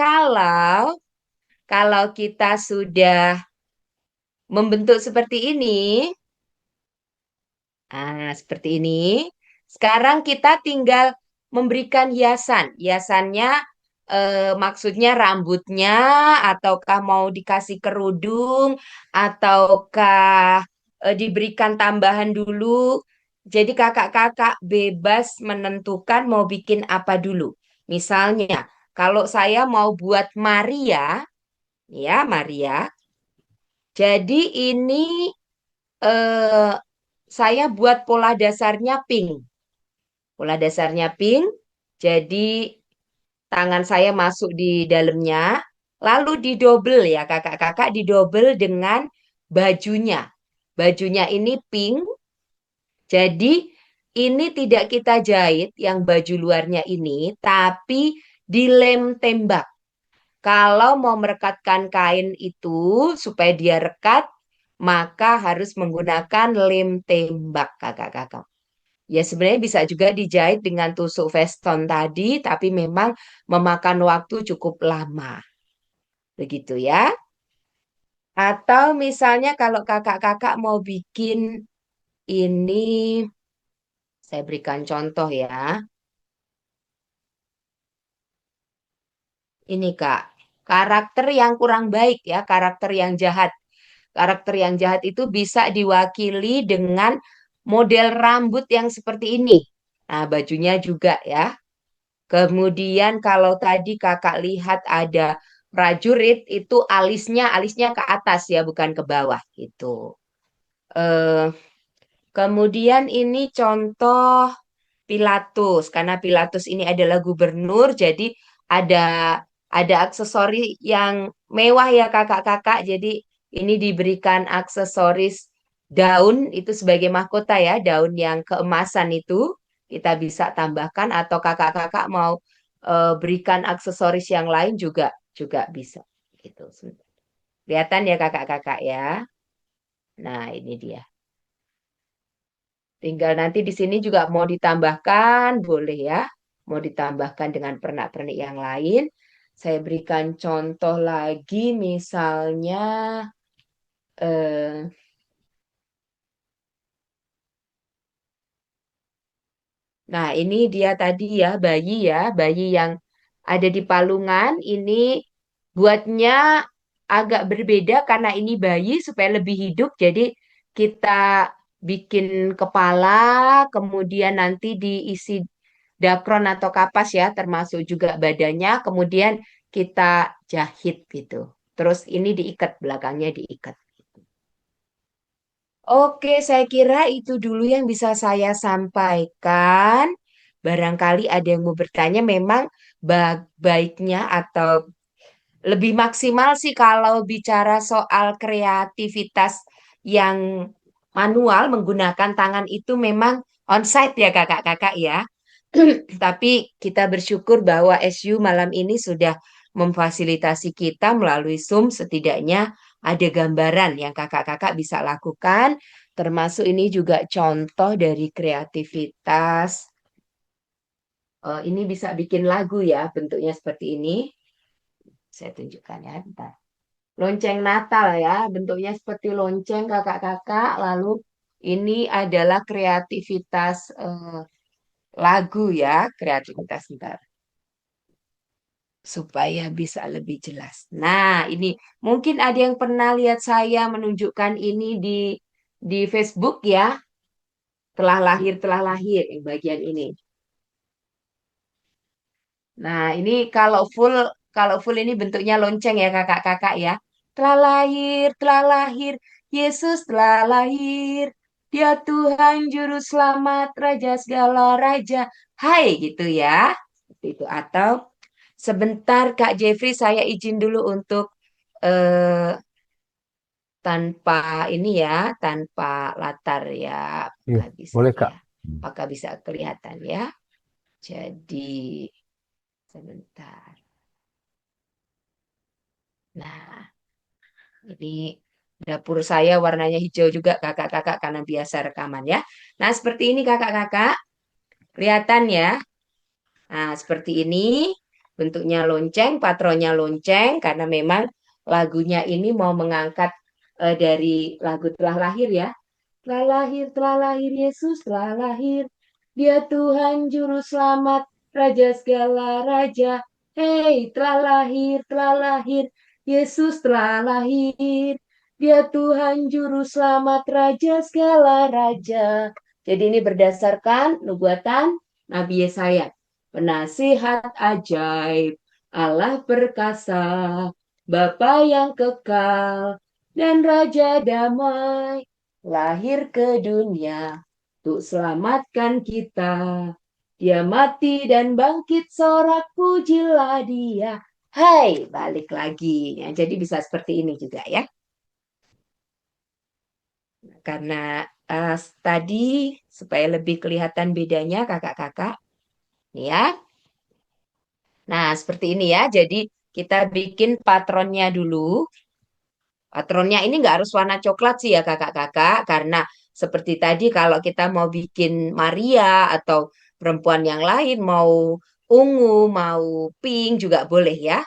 kalau kita sudah membentuk seperti ini, seperti ini. Sekarang kita tinggal memberikan hiasan. Hiasannya maksudnya rambutnya, ataukah mau dikasih kerudung, ataukah diberikan tambahan dulu. Jadi kakak-kakak bebas menentukan mau bikin apa dulu. Misalnya, kalau saya mau buat Maria, ya Maria. Jadi ini eh, saya buat pola dasarnya pink. Pola dasarnya pink. Jadi tangan saya masuk di dalamnya, lalu didobel ya kakak-kakak, didobel dengan bajunya. Bajunya ini pink, jadi ini tidak kita jahit yang baju luarnya ini, tapi dilem tembak. Kalau mau merekatkan kain itu supaya dia rekat, maka harus menggunakan lem tembak kakak-kakak. Ya sebenarnya bisa juga dijahit dengan tusuk veston tadi, tapi memang memakan waktu cukup lama. Begitu ya. Atau misalnya kalau kakak-kakak mau bikin ini, saya berikan contoh ya. Ini Kak, karakter yang kurang baik ya, karakter yang jahat. Karakter yang jahat itu bisa diwakili dengan model rambut yang seperti ini. Nah, bajunya juga ya. Kemudian kalau tadi kakak lihat ada prajurit itu alisnya ke atas ya, bukan ke bawah gitu. Eh, kemudian ini contoh Pilatus, karena Pilatus ini adalah gubernur, jadi ada ada aksesori yang mewah ya kakak-kakak. Jadi ini diberikan aksesoris daun itu sebagai mahkota ya, daun yang keemasan itu kita bisa tambahkan atau kakak-kakak mau berikan aksesoris yang lain juga juga bisa. Gitu. Kelihatan ya kakak-kakak ya. Nah, ini dia. Tinggal nanti di sini juga mau ditambahkan, boleh ya. Mau ditambahkan dengan pernak-pernik yang lain. Saya berikan contoh lagi, misalnya, eh, nah ini dia tadi ya, bayi yang ada di palungan. Ini buatnya agak berbeda karena ini bayi supaya lebih hidup. Jadi kita bikin kepala, kemudian nanti diisi dakron atau kapas ya, termasuk juga badannya, kemudian kita jahit gitu. Terus ini diikat, belakangnya diikat. Oke, saya kira itu dulu yang bisa saya sampaikan. Barangkali ada yang mau bertanya, memang baiknya atau lebih maksimal sih kalau bicara soal kreativitas yang manual menggunakan tangan itu memang onsite ya kakak-kakak ya. Tapi kita bersyukur bahwa SU malam ini sudah memfasilitasi kita melalui Zoom, setidaknya ada gambaran yang kakak-kakak bisa lakukan, termasuk ini juga contoh dari kreativitas. Ini bisa bikin lagu ya, bentuknya seperti ini. Saya tunjukkan ya, bentar. Lonceng Natal ya, bentuknya seperti lonceng kakak-kakak. Lalu ini adalah kreativitas lagu ya, kreativitas bentar supaya bisa lebih jelas. Nah, ini mungkin ada yang pernah lihat saya menunjukkan ini di Facebook ya, telah lahir yang bagian ini. Nah, ini kalau full ini bentuknya lonceng ya kakak-kakak ya. Telah lahir, Yesus telah lahir. Dia Tuhan juru selamat, Raja segala raja. Hai gitu ya. Seperti itu. Atau sebentar Kak Jeffrey, saya izin dulu untuk eh, tanpa ini ya, tanpa latar ya. Iya, Apakah bisa boleh Kak. ya? Apakah bisa kelihatan ya? Jadi sebentar. Nah, ini dapur saya warnanya hijau juga kakak-kakak karena biasa rekaman ya. Nah, seperti ini kakak-kakak. Kelihatan ya. Nah, seperti ini bentuknya lonceng, patronnya lonceng karena memang lagunya ini mau mengangkat dari lagu telah lahir ya. Telah lahir Yesus telah lahir. Dia Tuhan juru selamat, Raja segala raja. Hei, telah lahir, Yesus telah lahir. Dia Tuhan juru selamat, Raja segala raja. Jadi ini berdasarkan nubuatan Nabi Yesaya. Penasihat ajaib, Allah perkasa, Bapa yang kekal, dan Raja damai. lahir ke dunia untuk selamatkan kita. Dia mati dan bangkit, sorak pujilah dia. Hai, balik lagi. Ya, jadi bisa seperti ini juga ya. Karena tadi supaya lebih kelihatan bedanya kakak-kakak, nih ya. Nah, seperti ini ya. Jadi kita bikin patronnya dulu. Patronnya ini nggak harus warna coklat sih ya kakak-kakak, karena seperti tadi kalau kita mau bikin Maria atau perempuan yang lain mau ungu, mau pink juga boleh ya.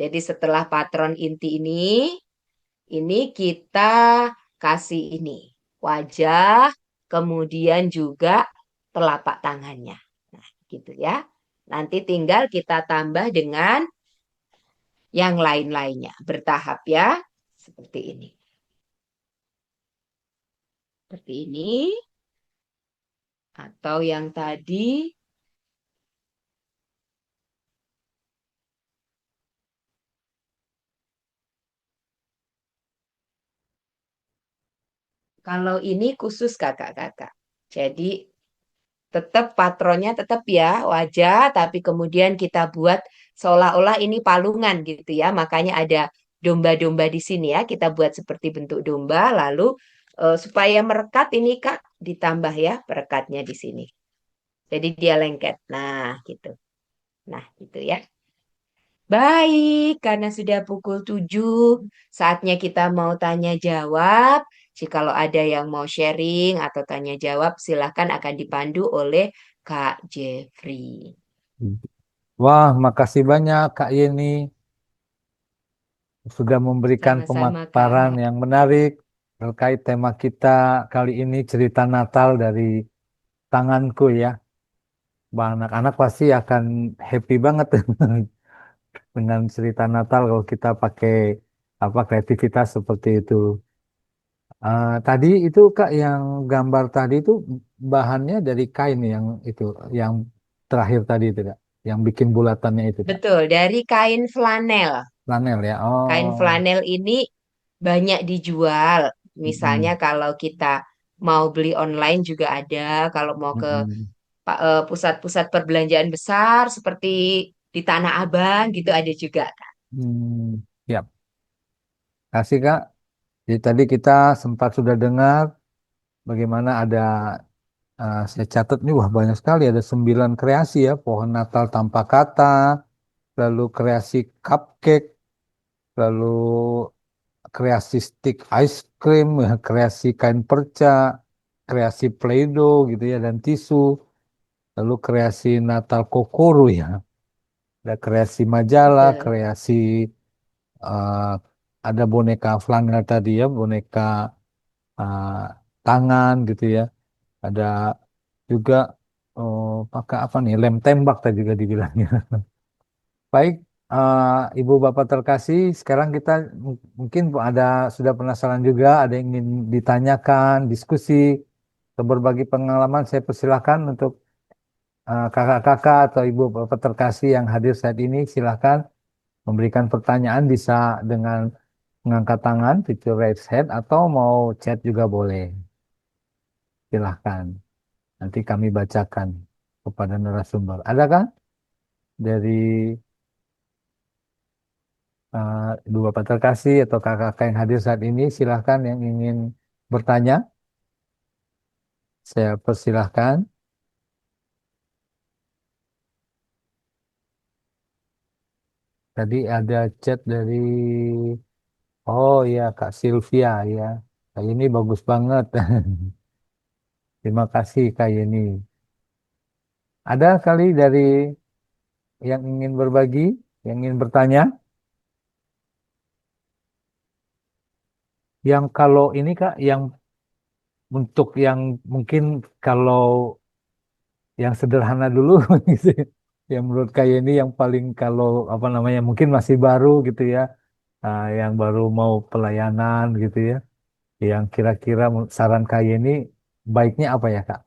Jadi setelah patron inti ini kita kasih ini wajah, kemudian juga telapak tangannya. Nah, gitu ya. Nanti tinggal kita tambah dengan yang lain-lainnya, bertahap ya. Seperti ini. Seperti ini. Atau yang tadi, kalau ini khusus kakak-kakak. Jadi tetap patronnya tetap ya wajah, tapi kemudian kita buat seolah-olah ini palungan gitu ya. Makanya ada domba-domba di sini ya. Kita buat seperti bentuk domba, lalu supaya merekat ini Kak, ditambah ya perekatnya di sini. Jadi dia lengket. Nah, gitu. Nah, gitu ya. Baik, karena sudah pukul 7, saatnya kita mau tanya jawab. Jikalau ada yang mau sharing atau tanya jawab, silahkan akan dipandu oleh Kak Jeffrey. Wah, makasih banyak Kak Yeni sudah memberikan Sama-sama, pemaparan Kak. yang menarik terkait tema kita kali ini cerita Natal dari tanganku ya. Bah, anak-anak pasti akan happy banget dengan cerita Natal kalau kita pakai apa kreativitas seperti itu. Tadi itu Kak yang gambar tadi itu bahannya dari kain yang itu, yang terakhir tadi itu Kak, yang bikin bulatannya itu Kak. Betul, dari kain flanel. Flanel ya. Kain Oh. flanel ini banyak dijual. Misalnya Mm-mm. kalau kita mau beli online juga ada, kalau mau ke Mm-mm. pusat-pusat perbelanjaan besar seperti di Tanah Abang gitu ada juga. Siap. Kasih Kak. Jadi tadi kita sempat sudah dengar bagaimana ada saya catat nih wah banyak sekali ada 9 kreasi ya pohon Natal tanpa kata, lalu kreasi cupcake, lalu kreasi stick ice cream, ya, kreasi kain perca, kreasi Play-Doh gitu ya dan tisu, lalu kreasi Natal kokoro ya, ada kreasi majalah, Betul. kreasi eh, ada boneka flanel tadi ya, boneka eh, tangan gitu ya. Ada juga pakai apa nih lem tembak tadi juga dibilangnya. Baik, Ibu Bapak terkasih, sekarang kita mungkin ada sudah penasaran juga, ada yang ingin ditanyakan, diskusi, atau berbagi pengalaman. Saya persilahkan untuk kakak-kakak atau Ibu Bapak terkasih yang hadir saat ini, silahkan memberikan pertanyaan bisa dengan mengangkat tangan, fitur raise hand, atau mau chat juga boleh. Silahkan. Nanti kami bacakan kepada narasumber. Adakah dari Ibu Bapak terkasih atau kakak-kakak yang hadir saat ini, silahkan yang ingin bertanya, saya persilahkan. Tadi ada chat dari, oh ya Kak Sylvia ya, Kak ini bagus banget. Terima kasih Kak Yeni. Ada kali dari yang ingin berbagi, yang ingin bertanya, yang kalau ini Kak, yang untuk yang mungkin kalau yang sederhana dulu gitu ya. Yang menurut kayak ini yang paling kalau apa namanya mungkin masih baru gitu ya, yang baru mau pelayanan gitu ya, yang kira-kira saran kayak ini baiknya apa ya Kak?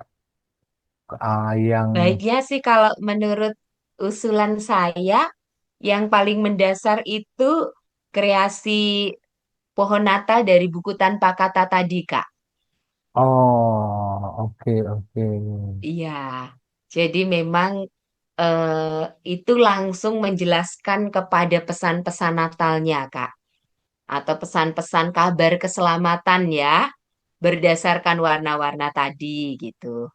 Yang Baiknya sih kalau menurut usulan saya, yang paling mendasar itu kreasi pohon Natal dari buku tanpa kata tadi, Kak. Oh, oke, oke. Iya, jadi memang itu langsung menjelaskan kepada pesan-pesan Natalnya, Kak, atau pesan-pesan kabar keselamatan ya, berdasarkan warna-warna tadi gitu.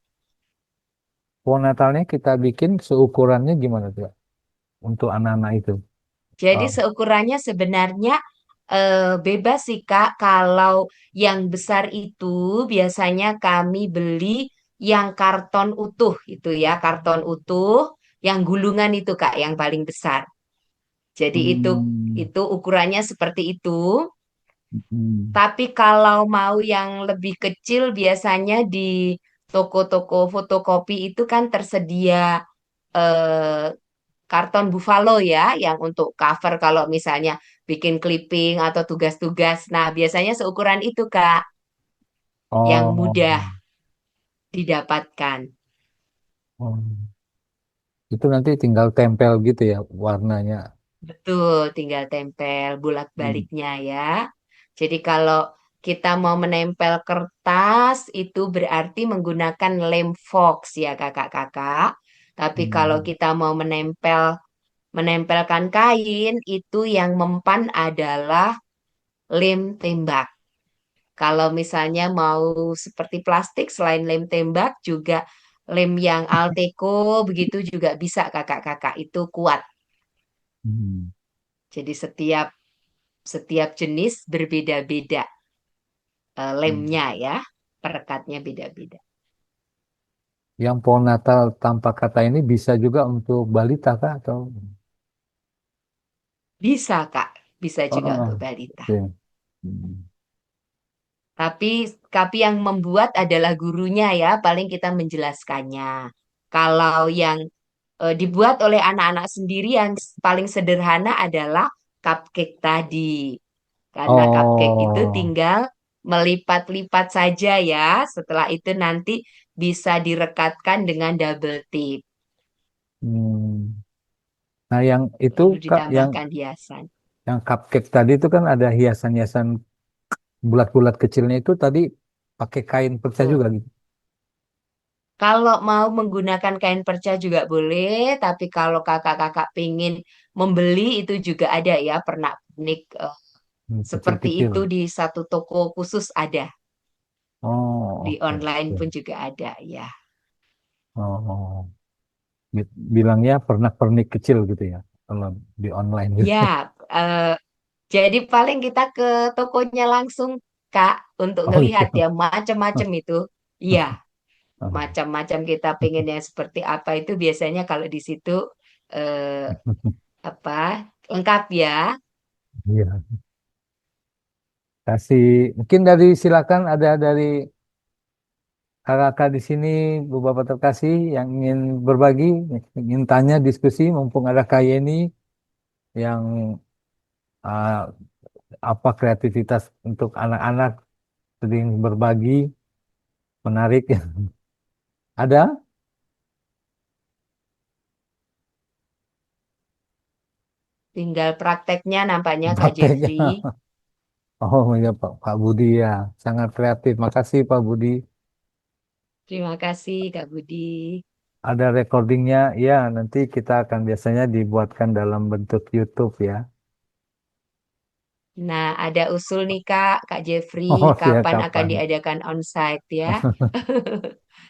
Pohon Natalnya kita bikin seukurannya gimana tuh, Kak? Untuk anak-anak itu? Jadi Oh, seukurannya sebenarnya bebas sih Kak. Kalau yang besar itu biasanya kami beli yang karton utuh itu ya, karton utuh, yang gulungan itu Kak, yang paling besar. Jadi hmm, itu ukurannya seperti itu. hmm, Tapi kalau mau yang lebih kecil biasanya di toko-toko fotokopi itu kan tersedia eh, karton Buffalo ya, yang untuk cover kalau misalnya bikin clipping atau tugas-tugas. Nah, biasanya seukuran itu, Kak, yang oh, mudah didapatkan. oh. Itu nanti tinggal tempel gitu ya warnanya. Betul, tinggal tempel Hmm, bolak-baliknya ya. Jadi kalau kita mau menempel kertas itu berarti menggunakan lem fox ya, Kakak-kakak. Tapi kalau hmm, kita mau menempelkan kain itu yang mempan adalah lem tembak. Kalau misalnya mau seperti plastik, selain lem tembak, juga lem yang Alteco, begitu juga bisa kakak-kakak. Itu kuat. hmm, Jadi setiap jenis berbeda-beda hmm. lemnya ya, perekatnya beda-beda. Yang pohon Natal tanpa kata ini bisa juga untuk balita kah atau? Bisa Kak, bisa Oh, juga untuk oh, balita. oke. Hmm. Tapi yang membuat adalah gurunya ya, paling kita menjelaskannya. Kalau yang dibuat oleh anak-anak sendiri yang paling sederhana adalah cupcake tadi. Karena cupcake itu Oh, tinggal melipat-lipat saja ya. Setelah itu nanti bisa direkatkan dengan double tip. hmm. Nah yang itu Lalu Kak, ditambahkan hiasan. yang cupcake tadi itu kan ada hiasan-hiasan bulat-bulat kecilnya itu tadi pakai kain perca Betul. juga gitu. Kalau mau menggunakan kain perca juga boleh, tapi kalau kakak-kakak pengen membeli itu juga ada ya pernak-pernik Hmm, seperti itu kecil-kecil. di satu toko khusus ada. Di Oh, oke, online oke. pun juga ada ya. Oh, bilangnya pernak-pernik kecil gitu ya kalau di online gitu. Ya, eh, jadi paling kita ke tokonya langsung, Kak, untuk Oh ngelihat iya. ya macam-macam itu. Iya, macam-macam kita pengen yang seperti apa itu biasanya kalau di situ eh, apa lengkap ya. Iya. Kasih mungkin dari silakan ada dari kakak-kakak di sini beberapa terkasih yang ingin berbagi, ingin tanya diskusi mumpung ada Kak Yeni yang ah, apa kreativitas untuk anak-anak sering berbagi menarik. Ada Tinggal prakteknya nampaknya Kak prakteknya. Jeffrey. Oh ya Pak Budi ya sangat kreatif. Makasih Pak Budi. Terima kasih Kak Budi. Ada recordingnya ya nanti kita akan biasanya dibuatkan dalam bentuk YouTube ya. Nah, ada usul nih Kak, Kak Jeffrey, Oh ya kapan akan kapan? diadakan onsite ya?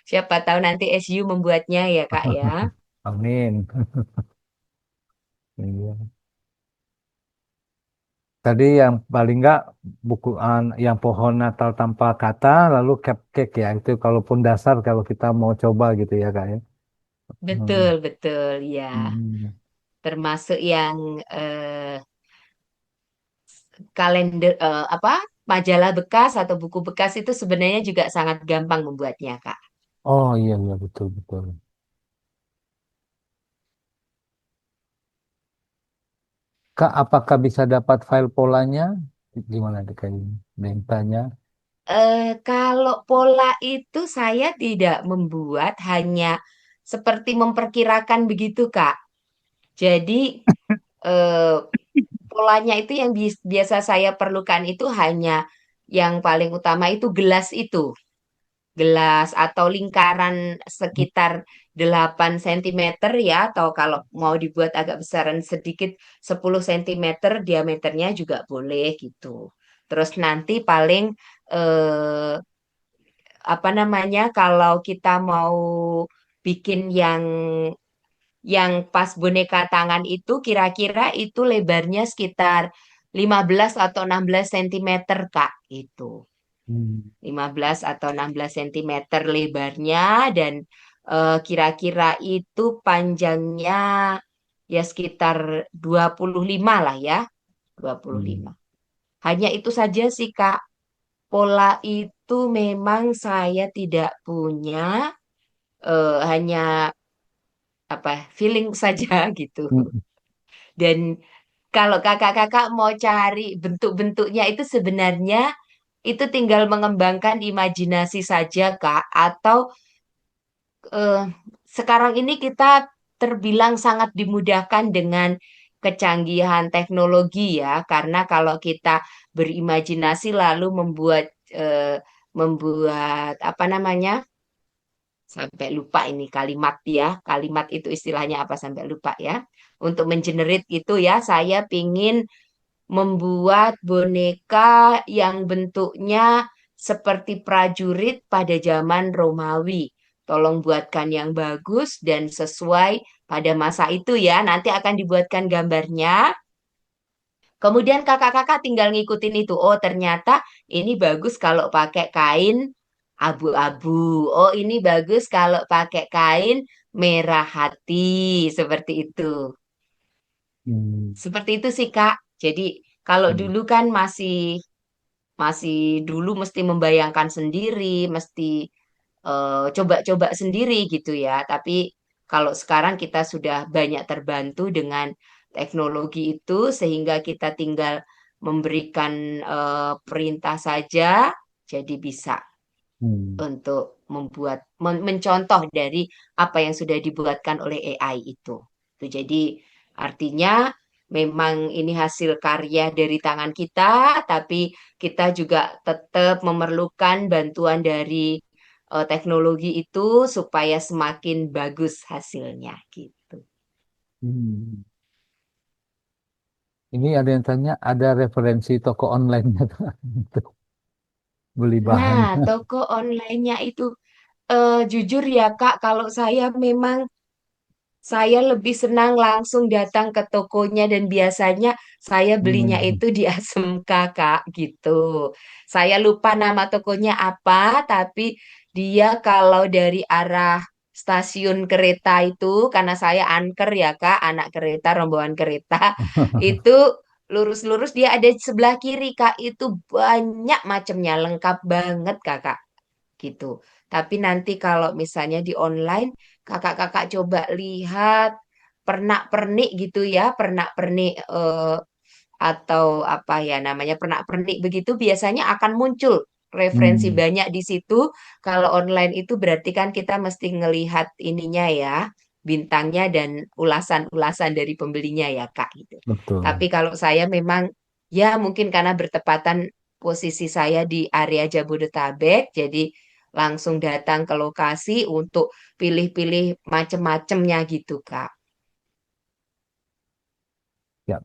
Siapa tahu nanti SU membuatnya ya Kak ya. Amin. Iya. Tadi yang paling enggak buku yang pohon Natal tanpa kata, lalu cupcake ya itu kalaupun dasar kalau kita mau coba gitu ya kak ya. Betul, Hmm. betul ya. Hmm. Termasuk yang kalender apa majalah bekas atau buku bekas itu sebenarnya juga sangat gampang membuatnya, Kak. Oh iya iya betul betul. Kak apakah bisa dapat file polanya? Gimana deh kayak ini? Ada yang tanya. Kalau pola itu saya tidak membuat, hanya seperti memperkirakan begitu, Kak. Jadi eh, polanya itu yang biasa saya perlukan itu hanya yang paling utama itu gelas itu. gelas atau lingkaran sekitar 8 cm ya, atau kalau mau dibuat agak besaran sedikit 10 cm diameternya juga boleh gitu. Terus nanti paling eh, apa namanya, kalau kita mau bikin yang pas boneka tangan itu kira-kira itu lebarnya sekitar 15 atau 16 cm Kak, itu. Hmm. 15 atau 16 cm lebarnya, dan kira-kira itu panjangnya ya sekitar 25 lah ya, 25. Hmm. Hanya itu saja sih Kak. Pola itu memang saya tidak punya, hanya apa feeling saja gitu. Hmm. Dan kalau kakak-kakak mau cari bentuk-bentuknya itu sebenarnya itu tinggal mengembangkan imajinasi saja, Kak. Atau eh, sekarang ini kita terbilang sangat dimudahkan dengan kecanggihan teknologi ya, karena kalau kita berimajinasi lalu membuat apa namanya? Sampai lupa ini kalimat ya. Kalimat itu istilahnya apa sampai lupa ya. Untuk mengenerate itu ya, saya pingin membuat boneka yang bentuknya seperti prajurit pada zaman Romawi. Tolong buatkan yang bagus dan sesuai pada masa itu ya. Nanti akan dibuatkan gambarnya. Kemudian kakak-kakak tinggal ngikutin itu. Oh, ternyata ini bagus kalau pakai kain abu-abu. Oh, ini bagus kalau pakai kain merah hati. Seperti itu. Hmm. Seperti itu sih, Kak. Jadi, kalau Hmm. dulu kan masih masih dulu mesti membayangkan sendiri, mesti coba-coba sendiri gitu ya. Tapi kalau sekarang kita sudah banyak terbantu dengan teknologi itu, sehingga kita tinggal memberikan perintah saja, jadi bisa Hmm. untuk mencontoh dari apa yang sudah dibuatkan oleh AI itu. Jadi artinya memang ini hasil karya dari tangan kita, tapi kita juga tetap memerlukan bantuan dari teknologi itu supaya semakin bagus hasilnya gitu. Hmm. Ini ada yang tanya, ada referensi toko online-nya untuk beli Nah, bahan. toko online-nya itu jujur ya Kak, kalau saya memang saya lebih senang langsung datang ke tokonya, dan biasanya saya belinya Hmm. itu di ASMK, Kak, gitu. Saya lupa nama tokonya apa, tapi dia kalau dari arah stasiun kereta itu, karena saya anker ya, Kak, anak kereta, rombongan kereta, itu lurus-lurus dia ada di sebelah kiri, Kak. Itu banyak macamnya, lengkap banget, Kakak gitu. Tapi nanti kalau misalnya di online, kakak-kakak coba lihat pernak-pernik gitu ya, pernak-pernik atau apa ya namanya, pernak-pernik begitu biasanya akan muncul referensi Hmm. banyak di situ. Kalau online itu berarti kan kita mesti ngelihat ininya ya, bintangnya dan ulasan-ulasan dari pembelinya ya, Kak gitu. Betul. Tapi kalau saya memang ya mungkin karena bertepatan posisi saya di area Jabodetabek, jadi langsung datang ke lokasi untuk pilih-pilih macem-macemnya gitu, Kak. Ya,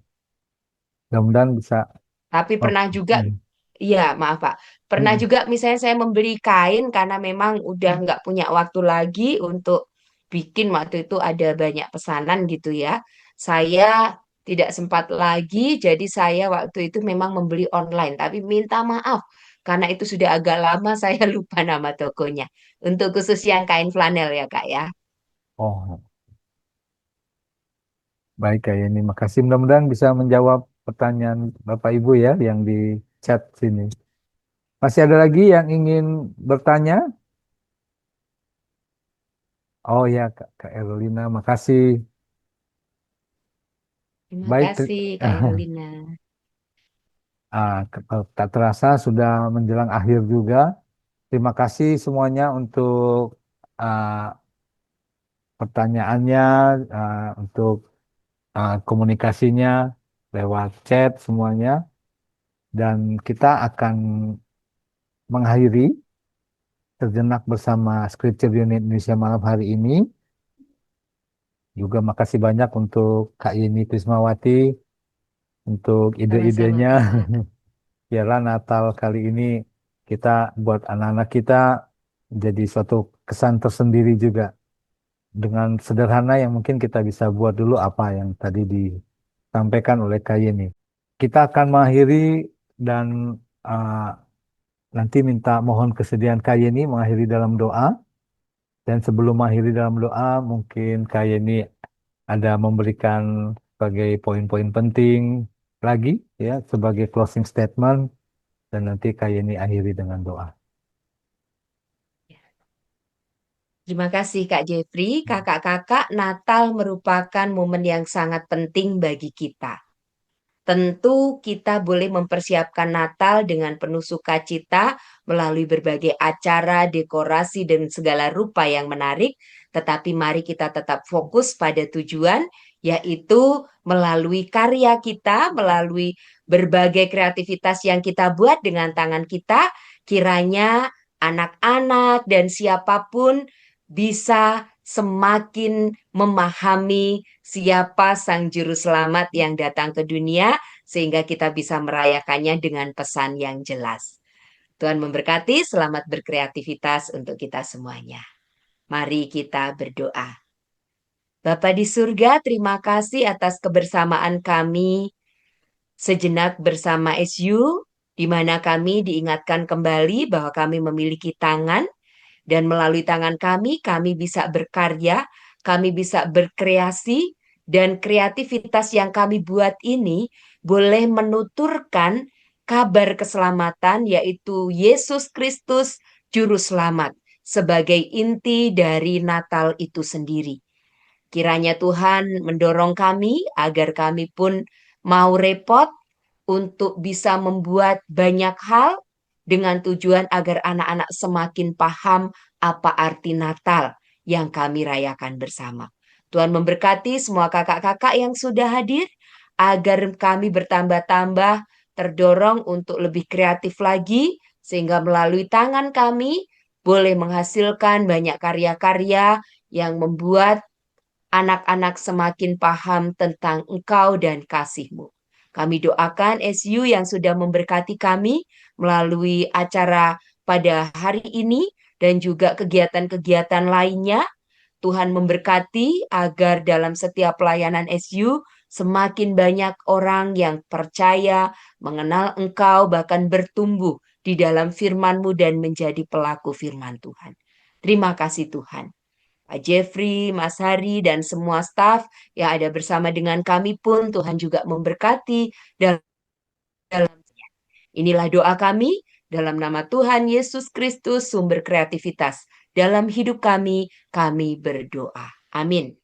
mudah-mudahan bisa. Tapi Oh. pernah juga, Hmm. iya maaf Pak, pernah Hmm. juga misalnya saya membeli kain karena memang udah nggak punya waktu lagi untuk bikin, waktu itu ada banyak pesanan gitu ya. Saya tidak sempat lagi, jadi saya waktu itu memang membeli online. Tapi minta maaf, karena itu sudah agak lama saya lupa nama tokonya. Untuk khusus yang kain flanel ya Kak ya. Oh, baik kayak ini. Makasih. Mudah-mudahan bisa menjawab pertanyaan Bapak Ibu ya yang di chat sini. Masih ada lagi yang ingin bertanya? Oh ya, Kak Erlina, makasih. Terima Baik, kasih Kak Erlina. tak terasa sudah menjelang akhir juga. Terima kasih semuanya untuk ah, pertanyaannya, untuk komunikasinya lewat chat semuanya. Dan kita akan mengakhiri sejenak bersama Scripture Unit Indonesia malam hari ini. Juga makasih banyak untuk Kak Yeni Prismawati untuk Sama-sama, ide-idenya. Kak. Biarlah Natal kali ini kita buat anak-anak kita jadi suatu kesan tersendiri juga. Dengan sederhana yang mungkin kita bisa buat dulu apa yang tadi disampaikan oleh Kak Yeni. Kita akan mengakhiri dan uh, nanti minta mohon kesediaan Kak Yeni mengakhiri dalam doa. Dan sebelum mengakhiri dalam doa, mungkin Kak Yeni ada memberikan sebagai poin-poin penting lagi ya sebagai closing statement dan nanti Kak Yeni akhiri dengan doa. Terima kasih Kak Jeffrey. Kakak-kakak, Natal merupakan momen yang sangat penting bagi kita. Tentu kita boleh mempersiapkan Natal dengan penuh sukacita melalui berbagai acara, dekorasi, dan segala rupa yang menarik. Tetapi mari kita tetap fokus pada tujuan, yaitu melalui karya kita, melalui berbagai kreativitas yang kita buat dengan tangan kita, kiranya anak-anak dan siapapun bisa semakin memahami siapa Sang Juru Selamat yang datang ke dunia, sehingga kita bisa merayakannya dengan pesan yang jelas. Tuhan memberkati, selamat berkreativitas untuk kita semuanya. Mari kita berdoa. Bapa di surga, terima kasih atas kebersamaan kami sejenak bersama SU, di mana kami diingatkan kembali bahwa kami memiliki tangan, dan melalui tangan kami bisa berkarya, kami bisa berkreasi, dan kreativitas yang kami buat ini boleh menuturkan kabar keselamatan, yaitu Yesus Kristus, Juru Selamat, sebagai inti dari Natal itu sendiri. Kiranya Tuhan mendorong kami agar kami pun mau repot untuk bisa membuat banyak hal dengan tujuan agar anak-anak semakin paham apa arti Natal yang kami rayakan bersama. Tuhan memberkati semua kakak-kakak yang sudah hadir, agar kami bertambah-tambah terdorong untuk lebih kreatif lagi, sehingga melalui tangan kami boleh menghasilkan banyak karya-karya yang membuat anak-anak semakin paham tentang Engkau dan kasih-Mu. Kami doakan SU yang sudah memberkati kami melalui acara pada hari ini dan juga kegiatan-kegiatan lainnya. Tuhan memberkati agar dalam setiap pelayanan SU semakin banyak orang yang percaya, mengenal Engkau, bahkan bertumbuh di dalam firman-Mu dan menjadi pelaku firman Tuhan. Terima kasih Tuhan. Pak Jeffrey, Mas Hari, dan semua staf yang ada bersama dengan kami pun Tuhan juga memberkati dalam inilah doa kami dalam nama Tuhan Yesus Kristus, sumber kreativitas. Dalam hidup kami berdoa. Amin.